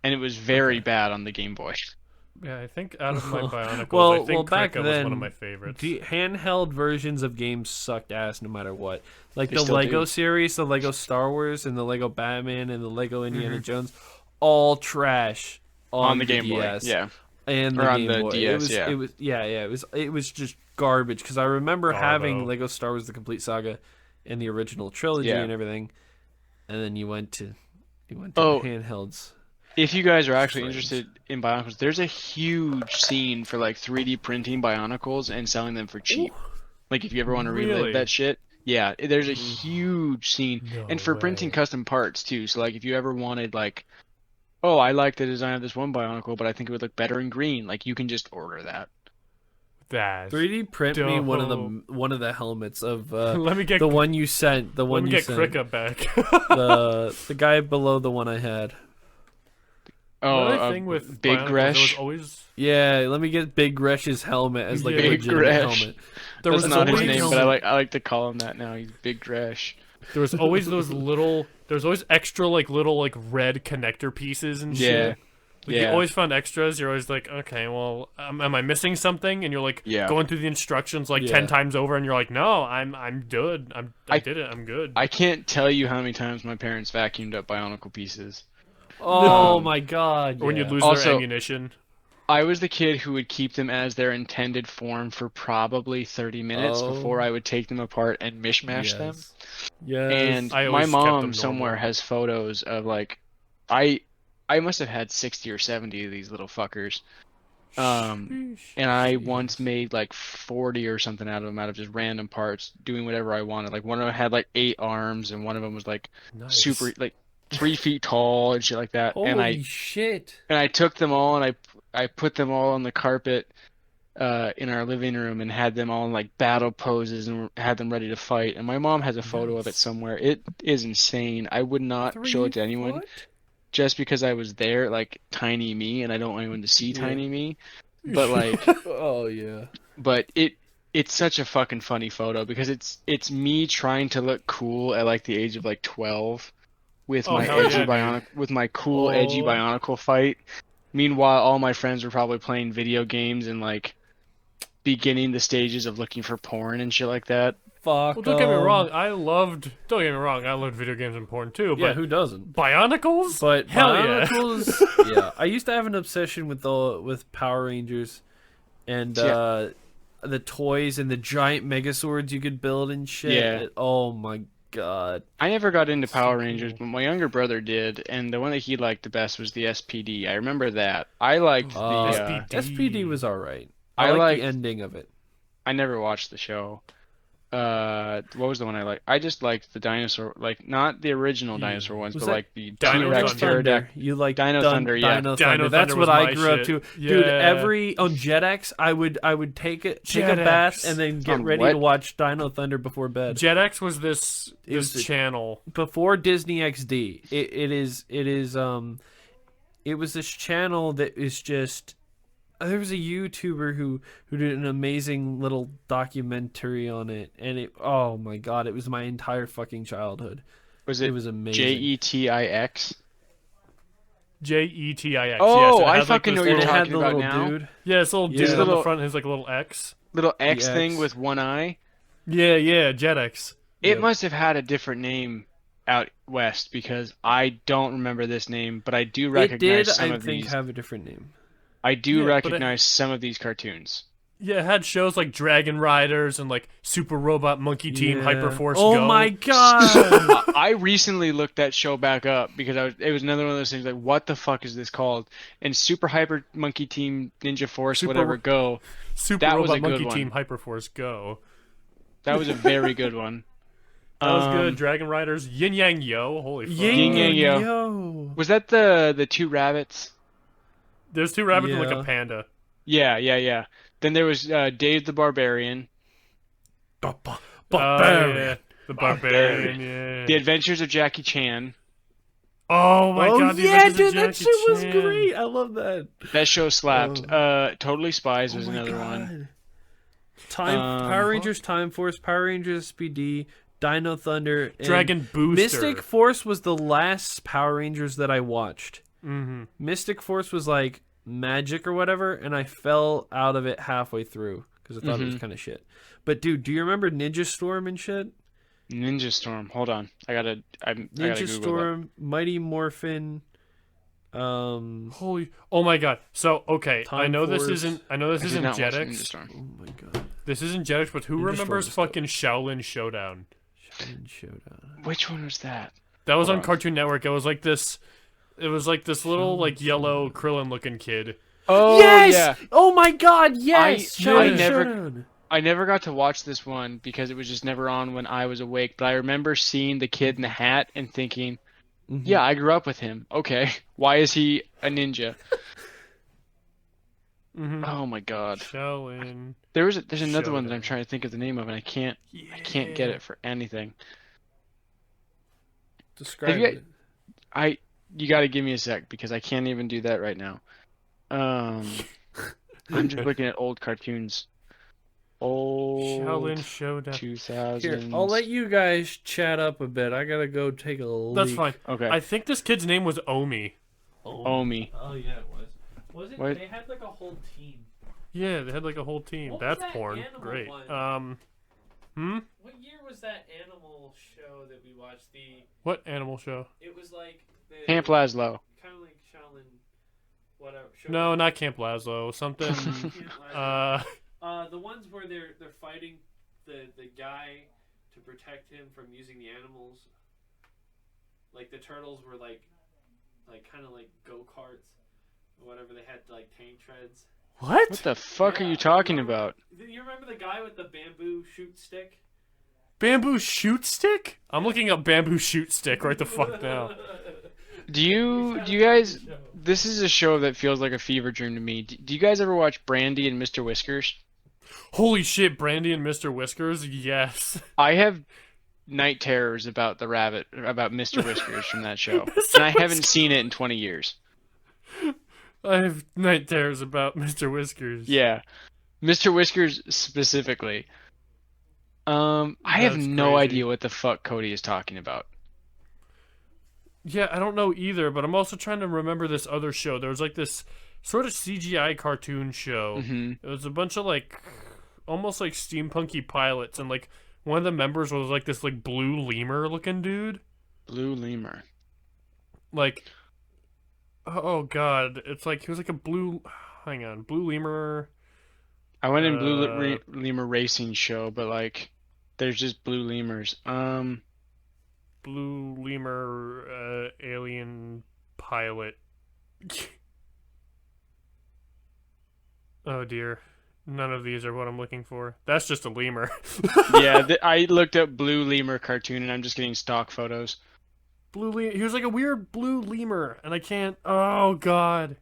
And it was very bad on the Game Boy. Yeah, I think out of my Bionicles, I think back Krika then, was one of my favorites. The handheld versions of games sucked ass no matter what. Like They the still Lego do. series, the Lego Star Wars, and the Lego Batman, and the Lego Indiana Jones, all trash on the Game DS. Boy. Yeah. And Or the on Game the Boy. DS, It was just garbage because I remember having Garbo. Lego Star Wars: The Complete Saga and the original trilogy and everything, and then you went to handhelds. If you guys are actually interested in Bionicles, there's a huge scene for like 3D printing Bionicles and selling them for cheap. Like if you ever want to relive that shit. Yeah, there's a huge scene. And for printing custom parts too. So like if you ever wanted like, oh, I like the design of this one Bionicle, but I think it would look better in green, like you can just order that. That's 3D print me dope. one of the helmets of Let me get the one you sent. The let one me you get sent. Krika back. The guy below the one I had. Another thing with Big Bionicles, there was Gresh. always Yeah, let me get Big Gresh's helmet as like a Big legitimate Gresh. helmet. there That's was not his always name, but I like to call him that now. He's Big Gresh. there was always those little there's always extra like little like red connector pieces and Yeah. shit. Like, you Yeah. always found extras. You're always like, okay, well, am I missing something? And you're like Yeah. going through the instructions like Yeah. 10 times over, and you're like, no, I'm good. I did it. I'm good. I can't tell you how many times my parents vacuumed up Bionicle pieces. Oh my god! Or when yeah. you'd lose Also- their ammunition. I was the kid who would keep them as their intended form for probably 30 minutes Oh. before I would take them apart and mishmash them. Yes. And I my always kept them mom somewhere normal. has photos of like I must have had 60 or 70 of these little fuckers. And I once made like 40 or something out of them out of just random parts, doing whatever I wanted. Like one of them had like 8 arms, and one of them was like Nice. super like 3 feet tall and shit like that. Holy shit! And I took them all and I put them all on the carpet in our living room and had them all in like battle poses and had them ready to fight. And my mom has a photo of it somewhere. It is insane. I would not show it to anyone just because I was there, like tiny me, and I don't want anyone to see tiny me. But like, Oh yeah. but it's such a fucking funny photo because it's me trying to look cool at like the age of like 12 with Oh, my hell edgy yeah, dude. bionic with my cool edgy Oh. Bionicle fight. Meanwhile, all my friends were probably playing video games and like beginning the stages of looking for porn and shit like that. Fuck. Well, don't get me wrong. Don't get me wrong. I loved video games and porn too. Yeah, But who doesn't? Bionicles? But hell Bionicles, yeah. I used to have an obsession with Power Rangers, and Yeah. the toys and the giant Megazords you could build and shit. Yeah. Oh my god. I never got into Power Rangers, cool. but my younger brother did, and the one that he liked the best was the SPD. I remember that. I liked the. SPD. SPD was alright. I I like liked- the ending of it. I never watched the show. What was the one I liked? I just liked the dinosaur, like not the original dinosaur ones, Was but that like the Dino T-Rex, Thunder? pterodactyl. You like Dino Thunder, yeah. Dino Dino Thunder. That's Thunder what was I my grew up shit. to. Dude, Yeah. every on Jetix, I would take a Jetix. bath and then get On ready what? to watch Dino Thunder before bed. JetX was this was the- channel. Before Disney XD. It was this channel that is just there was a YouTuber who did an amazing little documentary on it, and it oh my god, it was my entire fucking childhood. Was It it was amazing. JETIX? JETIX. Oh, yes, it I had, like, fucking this know what you're And it little- had talking the about little now. dude. Yeah, this little Yeah. dude on the Little- front has like a little X. Little X The thing X. with one eye. Yeah, JetX. It Yeah. must have had a different name out west because I don't remember this name, but I do It recognize did, some I of think, these. have a different name. I do Yeah, but recognize some of these cartoons. Yeah, it had shows like Dragon Riders and like Super Robot Monkey Team, Yeah. Hyperforce Oh Go. my god! I recently looked that show back up because it was another one of those things like, what the fuck is this called? And Super Hyper Monkey Team Ninja Force, Super- whatever, Go. Super That was Robot a good Monkey one. Team, Hyperforce Go. That was a very good one. That was good. Um, Dragon Riders, Yin Yang Yo. Holy fuck. Yin Yang Yo. Yo. Was that the two rabbits? There's two rabbits and like Yeah. a panda. Yeah. Then there was Dave the Barbarian, Oh, Barbarian. yeah. The Barbarian, yeah. The Adventures of Jackie Chan. Oh my Oh god, the yeah, Adventures dude, of that Jackie shit was Chan. great. I love that. That show slapped. Oh. Totally Spies was Oh my another one. God. Power Rangers Time Force, Power Rangers SPD, Dino Thunder, and Dragon Booster. Mystic Force was the last Power Rangers that I watched. Mm-hmm. Mystic Force was like magic or whatever, and I fell out of it halfway through because I thought it was kind of shit. But dude, do you remember Ninja Storm and shit? Ninja Storm. Hold on. I gotta Ninja Google Storm, Mighty Morphin. Holy! Oh my god! So okay, I Time know this Force. isn't. I know this that. I did isn't not watch Ninja Jetix. Storm. Oh my god, This isn't Jetix, but who Ninja remembers Storm is fucking Shaolin Showdown? Shaolin Showdown. Which one was that? That was Hold on on. Cartoon Network. It was like this. It was like this little like yellow Krillin-looking kid. Oh yes! yeah. Oh my god, yes! I Shaolin never- Showdown. I never got to watch this one because it was just never on when I was awake. But I remember seeing the kid in the hat and thinking, Mhm. "Yeah, I grew up with him. Okay, why is he a ninja?" Mm-hmm. Oh my god. Shaolin. There's another one that I'm Showdown. trying to think of the name of, and I can't get it for anything. Have Describe you it. you got to give me a sec because I can't even do that right now. I'm just looking at old cartoons. Old Shaolin Showdown. 2000s. Here, I'll let you guys chat up a bit. I gotta go take a leak. That's fine. Okay. I think this kid's name was Omi. Omi. Oh yeah, it was. Was it? What? They had like a whole team. Yeah, they had like a whole team. What was That's that porn. animal Great. one? Hmm? What year was that animal show that we watched? What animal show? It was like the Camp Laszlo. kind of like Shaolin, whatever. No, not Camp Laszlo. Something. The ones where they're fighting the guy to protect him from using the animals. Like the turtles were like kind of like go-karts or whatever. They had like tank treads. What? What the fuck are Yeah, you talking remember- about? Do you remember the guy with the bamboo shoot stick? Bamboo shoot stick? I'm looking up bamboo shoot stick right the fuck now. Do you guys? This is a show that feels like a fever dream to me. Do you guys ever watch Brandy and Mr. Whiskers? Holy shit, Brandy and Mr. Whiskers? Yes. I have night terrors about Mr. Whiskers from that show, Mr. and I haven't Whiskers. seen it in 20 years. I have night terrors about Mr. Whiskers. Yeah, Mr. Whiskers specifically. I have That's no crazy. idea what the fuck Cody is talking about. Yeah, I don't know either, but I'm also trying to remember this other show. There was like this sort of CGI cartoon show. Mhm. It was a bunch of like almost like steampunky pilots, and like one of the members was like this like blue lemur looking dude. Blue Lemur. Like, oh god, it's like he was like a blue. Hang on, blue lemur. I went in Blue Uh, Lemur Racing show, but like, there's just blue lemurs. Blue lemur alien pilot. Oh dear. None of these are what I'm looking for. That's just a lemur. Yeah, I looked up Blue Lemur cartoon, and I'm just getting stock photos. He was like a weird blue lemur, and I can't. Oh god.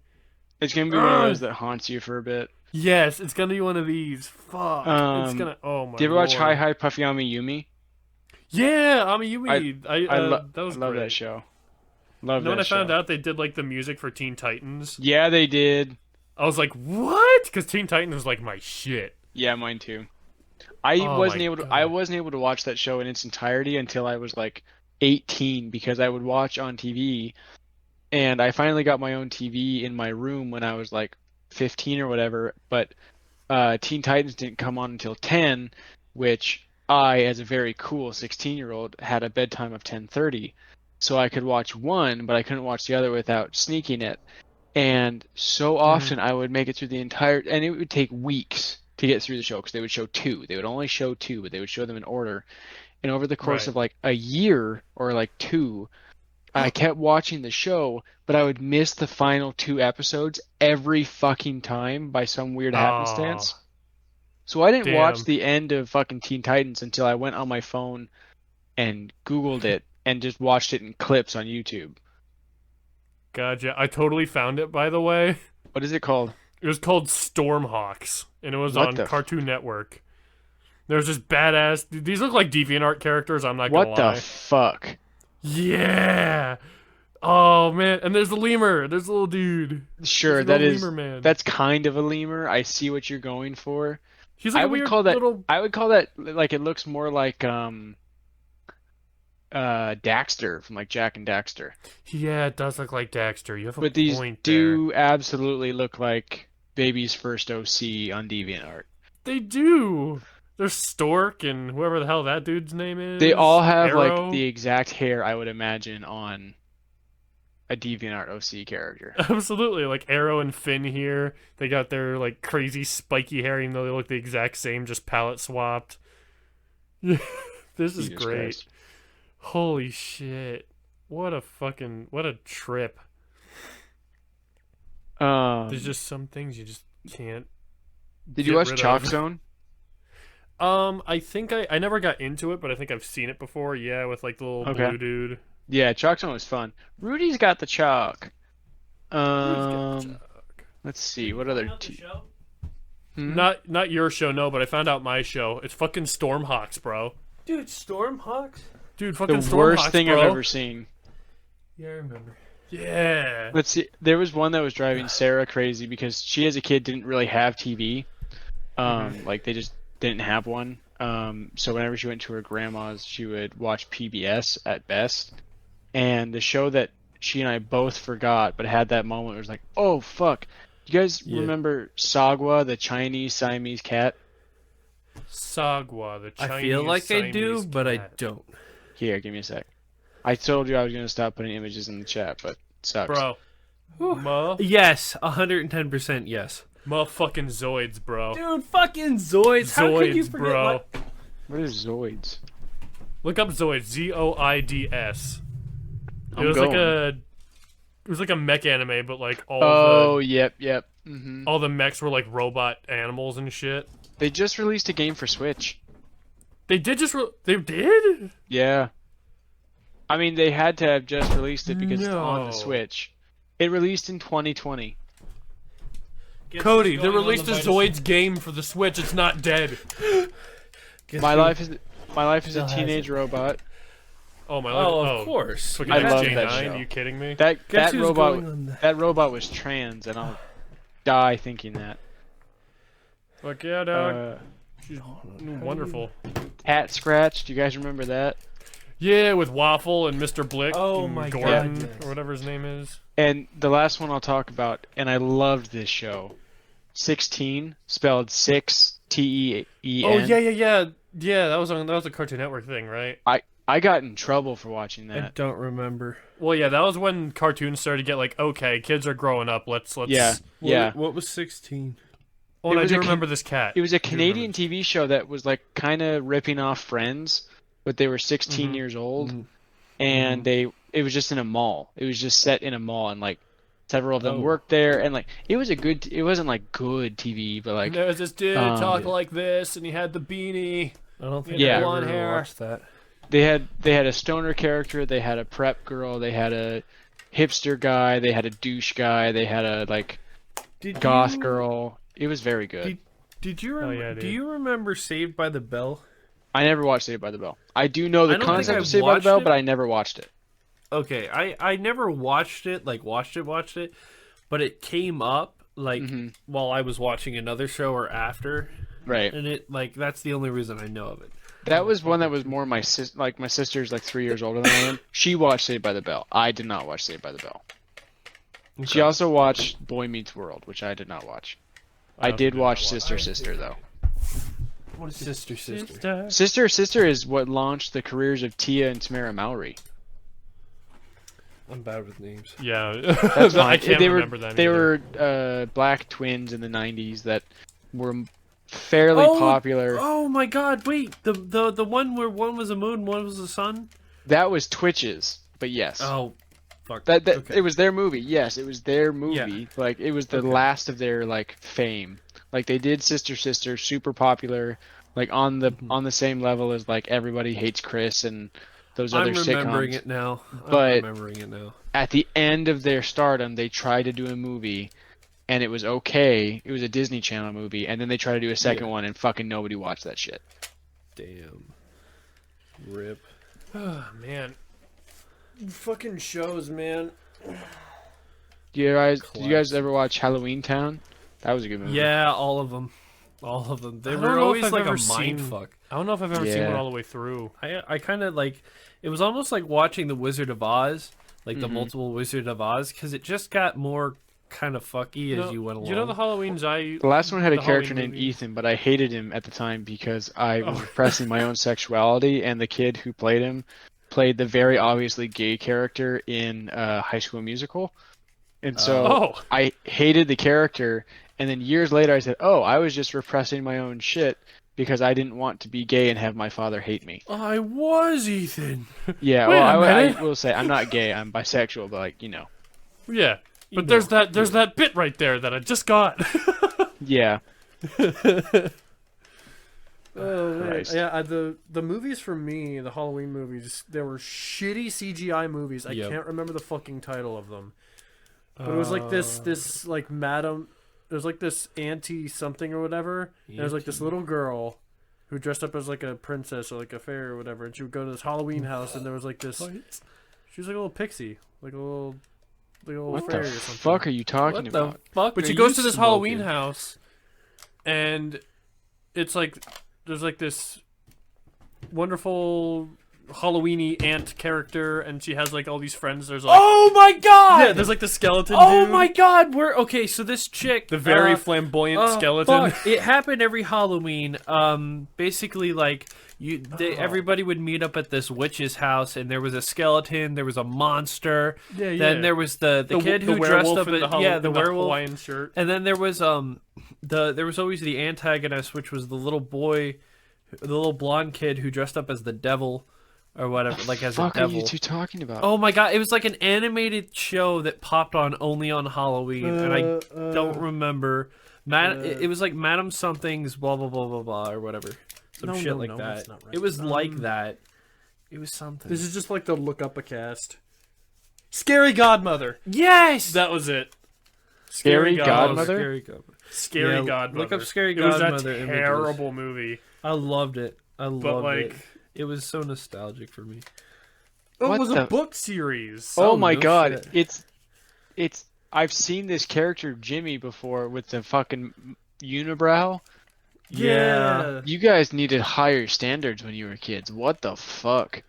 It's gonna be one of those that haunts you for a bit. Yes, it's gonna be one of these. Fuck. It's gonna. Oh my. Do you ever watch lord. Hi Hi Puffy Ami Yumi? Yeah, Amiyumi. That was I love great. that show. Love You know that when I show. found out they did like the music for Teen Titans? Yeah, they did. I was like, what? Because Teen Titans was like my shit. Yeah, mine too. I Oh wasn't my able to. God. I wasn't able to watch that show in its entirety until I was like 18 because I would watch on TV, and I finally got my own TV in my room when I was like 15 or whatever. But Teen Titans didn't come on until 10, which I, as a very cool 16-year-old, had a bedtime of 10:30, so I could watch one, but I couldn't watch the other without sneaking it. And so often I would make it through the entire, and it would take weeks to get through the show because they would show two. They would only show two, but they would show them in order. And over the course Right. of like a year or like two, I kept watching the show, but I would miss the final two episodes every fucking time by some weird happenstance. So I didn't watch Damn. the end of fucking Teen Titans until I went on my phone and Googled it and just watched it in clips on YouTube. Gotcha. I totally found it, by the way. What is it called? It was called Stormhawks, and it was What on the Cartoon Network. There's this badass. These look like DeviantArt characters. I'm not gonna What lie. the fuck? Yeah. Oh man, and there's the lemur. There's the little dude. Sure, There's the that little is lemur man. that's kind of a lemur. I see what you're going for. He's like I a would weird call that little. I would call that like it looks more like Daxter from like Jack and Daxter. Yeah, it does look like Daxter. You have a But these point do absolutely look like Baby's First OC on DeviantArt. there. They do. There's Stork and whoever the hell that dude's name is. They all have Arrow. like the exact hair I would imagine on a DeviantArt OC character. Absolutely, like Arrow and Finn here. They got their like crazy spiky hair, even though they look the exact same, just palette swapped. This is Jesus great. Christ. Holy shit! What a trip. There's just some things you just can't. Did you get watch rid Chalk of. Zone? I think I never got into it, but I think I've seen it before. Yeah, with like the little Okay. blue dude. Yeah, Chalk Zone was fun. Rudy's got the chalk. Who's got the chalk? Let's see what other. Hmm? Not your show, no, but I found out my show. It's fucking Stormhawks, bro. Dude, Stormhawks. Dude, fucking The Stormhawks, worst thing bro. I've ever seen. Yeah, I remember. Yeah. Let's see. There was one that was driving Sarah crazy because she, as a kid, didn't really have TV. Like they just didn't have one. So whenever she went to her grandma's, she would watch PBS at best. And the show that she and I both forgot, but had that moment, where it was like, oh fuck. You guys remember Sagwa, the Chinese Siamese cat? Sagwa, the Chinese I feel like I do, Siamese but I cat. don't. Here, give me a sec. I told you I was gonna stop putting images in the chat, but it sucks. Bro. Ma Yes, 110% yes. fucking Zoids, bro. Dude, fucking Zoids. How could you Zoids, forget? bro. What? What is Zoids? Look up Zoids. Zoids. I'm It was going. like a mech anime, but like Oh, yep. all the mechs were like robot animals and shit. They just released a game for Switch. They did they did? Yeah. I mean, they had to have just released it because it's on the No. Switch. It released in 2020. Cody, they released a Zoids game for the Switch. It's not dead. My life is Still a has teenage robot. Oh my Oh, god. of course. Fucking I love J9, that show. you kidding me? That Guess who's going on the- robot was trans, and I'll die thinking that. Fuck yeah, dog. Uh, She's wonderful. Hat Scratch. Do you guys remember that? Yeah, with Waffle and Mr. Blick Oh and my Gordon, God, yes. or whatever his name is. And the last one I'll talk about, and I loved this show. 16, spelled 6 TEEN. Oh yeah. That was a Cartoon Network thing, right? I got in trouble for watching I that. don't remember. Well, yeah, that was when cartoons started to get like, okay, kids are growing up. Let's. Yeah, yeah. What was 16? Oh, and It I was do a remember this cat. It was a I do remember Canadian TV show that was like kind of ripping off Friends, but they were 16 years old, and it was just in a mall. It was just set in a mall, and like several of them Oh. worked there, and like it wasn't like good TV, but like There was this dude Um, talk like this, and he had the beanie. I don't think Yeah. I Blonde ever hair. watched that. they had a stoner character, they had a prep girl, they had a hipster guy, they had a douche guy, they had a like Did goth you, girl. It was very good. Did you yeah, do dude. you remember Saved by the Bell? I never watched Saved by the Bell. I do know the I don't think concept I've of Saved by the watched Bell, it. but I never watched it. Okay, I never watched it, like watched it, but it came up like while I was watching another show or after, Right. and it like that's the only reason I know of it. That was one that was more my my sister's like 3 years older than I am. She watched Saved by the Bell. I did not watch Saved by the Bell. She Okay. also watched Boy Meets World, which I did not watch. I also did did not watch watch Sister Sister though. What is Sister? Sister Sister is what launched the careers of Tia and Tamara Mowry. I'm bad with names. Yeah, That's I fine. can't remember them. They either. were black twins in the 90s that were fairly popular. Oh my God! Wait, the one where one was a moon, one was a sun. That was Twitches, but yes. Oh, fuck. That Okay. It was their movie. Yes, it was their movie. Yeah. Like it was the last of their like fame. Like they did Sister Sister, super popular, like on the same level as like Everybody Hates Chris and those other I'm remembering sitcoms. it now. But- I'm remembering it now. At the end of their stardom, they tried to do a movie, and it was okay. It was a Disney Channel movie, and then they tried to do a second one, and fucking nobody watched that shit. Damn. Rip. Oh, man. Fucking shows, man. Did you guys ever watch Halloween Town? That was a good movie. Yeah, all of them. All of them. They I don't were know if always I've like ever a mind seen- fuck. I don't know if I've ever seen Yeah. one all the way through. I kind of like it was almost like watching the Wizard of Oz, like Mm-hmm. the multiple Wizard of Oz, because it just got more kind of fucky as you went along. You know the Halloweens The last one had a the character Halloween named movie? Ethan, but I hated him at the time because I was Oh. repressing my own sexuality, and the kid who played him played the very obviously gay character in High School Musical. And so Oh. I hated the character, and then years later I said, oh, I was just repressing my own shit because I didn't want to be gay and have my father hate me. I was Ethan. Yeah, Wait well, a I minute. will say I'm not gay, I'm bisexual, but like, you know. Yeah. But know, there's that bit right there that I just got. Yeah. Oh man. Christ. Yeah, the movies for me, the Halloween movies, they were shitty CGI movies. I Yep. can't remember the fucking title of them. But it was like this like madam. It was like this auntie something or whatever. And there was like this little girl who dressed up as like a princess or like a fairy or whatever, and she would go to this Halloween house, and there was like this. She was like a little pixie, like a little What fairy the or something. fuck are you talking What about? the fuck? But are she goes you to this smoking? Halloween house, and it's like there's like this wonderful Halloweeny aunt character, and she has like all these friends. There's like Oh my god! yeah, there's like the skeleton. Oh dude, my god! We're okay. So this chick, the very flamboyant skeleton. fuck. It happened every Halloween. Basically, like everybody would meet up at this witch's house, and there was a skeleton. There was a monster. Yeah, Then there was the kid who dressed werewolf up in as the werewolf. Hawaiian shirt. And then there was there was always the antagonist, which was the little boy, the little blonde kid who dressed up as the devil or whatever, like as a Fuck are devil. you two talking about? Oh my god, it was like an animated show that popped on only on Halloween, and I don't remember. It was like Madam Something's blah blah blah blah blah or whatever, some shit like that. that's not right. It was like that. It was something. This is just like the look up a cast. Scary Godmother. Yes. That was it. Scary Oh, Godmother? Scary Godmother. Scary Yeah, Godmother. look up Scary It was Godmother a images. terrible movie. I loved it. I loved like- it. It was so nostalgic for me. Oh, What it was the- a book series. Oh Oh, my no god, shit. it's I've seen this character Jimmy before with the fucking unibrow. Yeah. You guys needed higher standards when you were kids. What the fuck?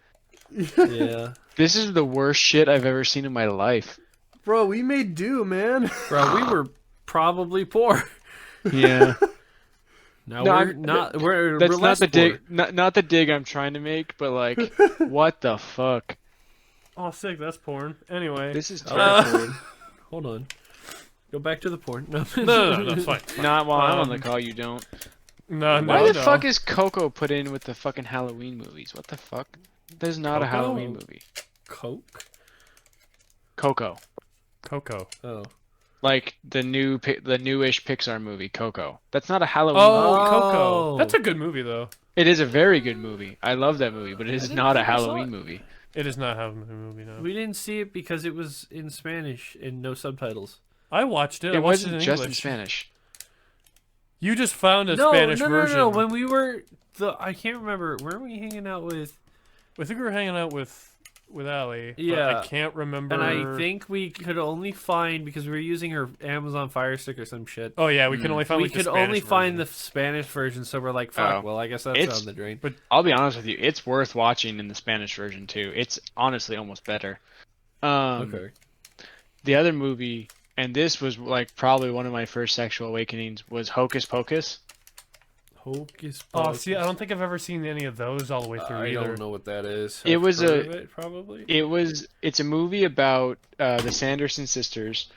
Yeah. This is the worst shit I've ever seen in my life. Bro, we made do, man. Bro, we were probably poor. Yeah. Now No, we're I'm- not. We're That's less not the poor. dig not the dig I'm trying to make, but like what the fuck? Oh, sick. That's porn. Anyway. This is Uh, terrible. Hold on. Go back to the porn. No, No, it's fine. Not while I'm on the Um, call, you don't. No, Why no, the no. fuck is Coco put in with the fucking Halloween movies? What the fuck? There's not a Coco? Halloween movie. Coke. Coco. Coco? Oh. Like the newish Pixar movie, Coco. That's not a Halloween Oh, movie. Coco. That's a good movie, though. It is a very good movie. I love that movie, but it is not a think I saw Halloween it. movie. It is not a movie, no. We didn't see it because it was in Spanish and no subtitles. I watched it. I It watched wasn't it in just in English. Spanish. You just found a no, Spanish no, version. no. When we were I can't remember. Where were we hanging out with? I think we were hanging out with Ali. But Yeah. I can't remember. And I think we could only find because we were using her Amazon Fire Stick or some shit. Oh yeah, we can only find. we like, the could Spanish only find the version. Spanish version, so we're like, fuck. Oh. Well, I guess that's It's- on the drain. I'll be honest with you, it's worth watching in the Spanish version too. It's honestly almost better. Okay. The other movie, and this was like probably one of my first sexual awakenings, was Hocus Pocus. Hocus Oh, Pocus. see, I don't think I've ever seen any of those all the way through I either. don't know what that is. It I've was heard a- of it, probably. It's a movie about the Sanderson sisters,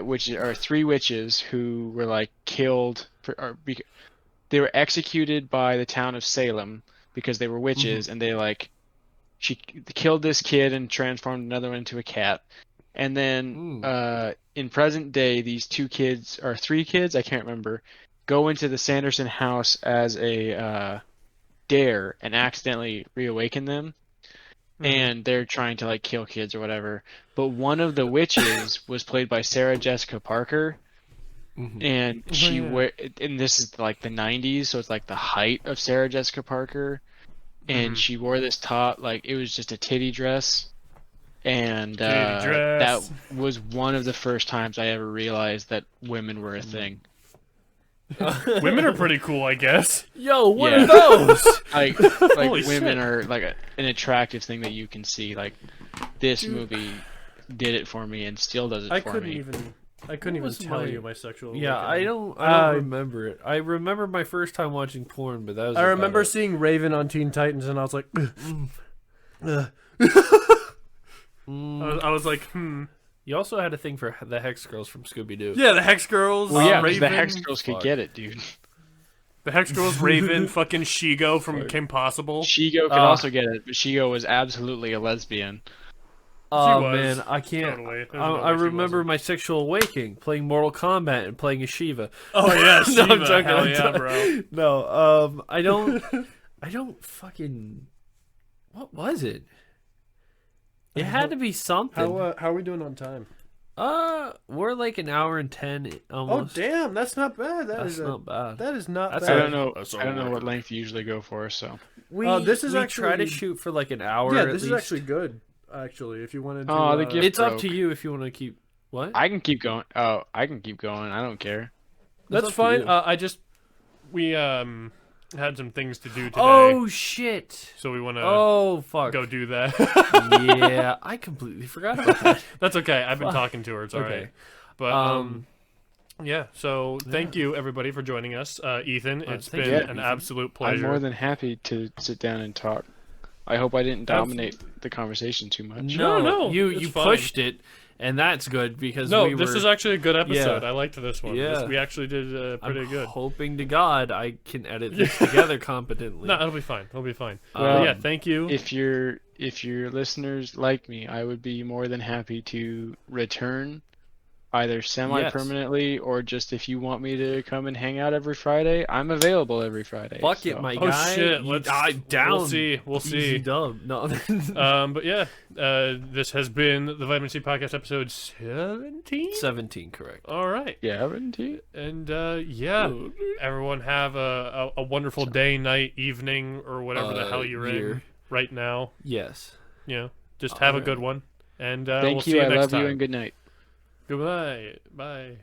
which are three witches who were like killed, they were executed by the town of Salem because they were witches, and they like she killed this kid and transformed another one into a cat. And then in present day, these two kids or three kids, I can't remember, go into the Sanderson house as a dare and accidentally reawaken them. And they're trying to like kill kids or whatever. But one of the witches was played by Sarah Jessica Parker. And she and this is like the 90s, so it's like the height of Sarah Jessica Parker. And she wore this top, like it was just a titty dress. And Titty dress. that was one of the first times I ever realized that women were a thing. Women are pretty cool, I guess. Yo, what Yeah. are those? Like Holy women shit. are like an attractive thing that you can see. Like this movie did it for me and still does it I for couldn't me. even What was tell my- you my sexual. Yeah, I awakening. don't remember it. I remember my first time watching porn, but that was. I about remember it. seeing Raven on Teen Titans, and I was like, ugh. I was like, You also had a thing for the Hex Girls from Scooby Doo. Yeah, the Hex Girls. Well, yeah, 'cause Raven, the Hex Girls could Fuck. get it, dude. The Hex Girls, Raven, fucking Shigo from Kim Possible. Shigo could also get it, but Shigo was absolutely a lesbian. Oh was. man, I can't. Totally. There's I, no I way she remember wasn't. my sexual awakening, playing Mortal Kombat and playing a Shiva. Oh yeah, No, Shiva. I'm joking, Hell I'm yeah, joking. bro. No, I don't. I don't fucking. What was it? It had to be something. How are we doing on time? We're like an hour and 10 Oh almost. damn, that's not bad. That's not bad. That is not That's bad. I don't know. That's I don't know all what right. length you usually go for. So. This is we actually try to shoot for like an hour. Yeah, at this is least. actually good. Actually, if you wanted to. Oh, the gift It's up broke. to you if you want to keep. What? I can keep going. Oh, I can keep going. I don't care. It's That's up to fine. you. We had some things to do today, Oh shit! so we want to Oh fuck! go do that. Yeah, I completely forgot about that. That's okay. I've been Fuck. talking to her. It's all right. Okay. But yeah. So thank you everybody for joining us, Ethan. It's thank been you, an Ethan. absolute I'm pleasure. more than happy to sit down and talk. I hope I didn't dominate the conversation too much. No, you it's you fine. pushed it, and that's good because No, we this were is actually a good episode. Yeah. I liked this one. Yeah. We actually did pretty I'm good. hoping to God I can edit this together competently. No, it'll be fine. It'll be fine. Well, Yeah, thank you. If your listeners like me, I would be more than happy to return, either semi-permanently or just if you want me to come and hang out every Friday, I'm available every Friday. Fuck it, so. my Oh guy. shit! You- Let's down. We'll see. We'll Easy see. dub. No. But yeah, this has been the Vitamin C Podcast episode 17. 17, correct. All right, Yeah, haven't you? and yeah, everyone have a wonderful day, night, evening, or whatever the hell you're in year. right now. Yes. You know, just have a Alright. good one, and we'll Thank see you. you I next love time. you and good night. Goodbye. Bye.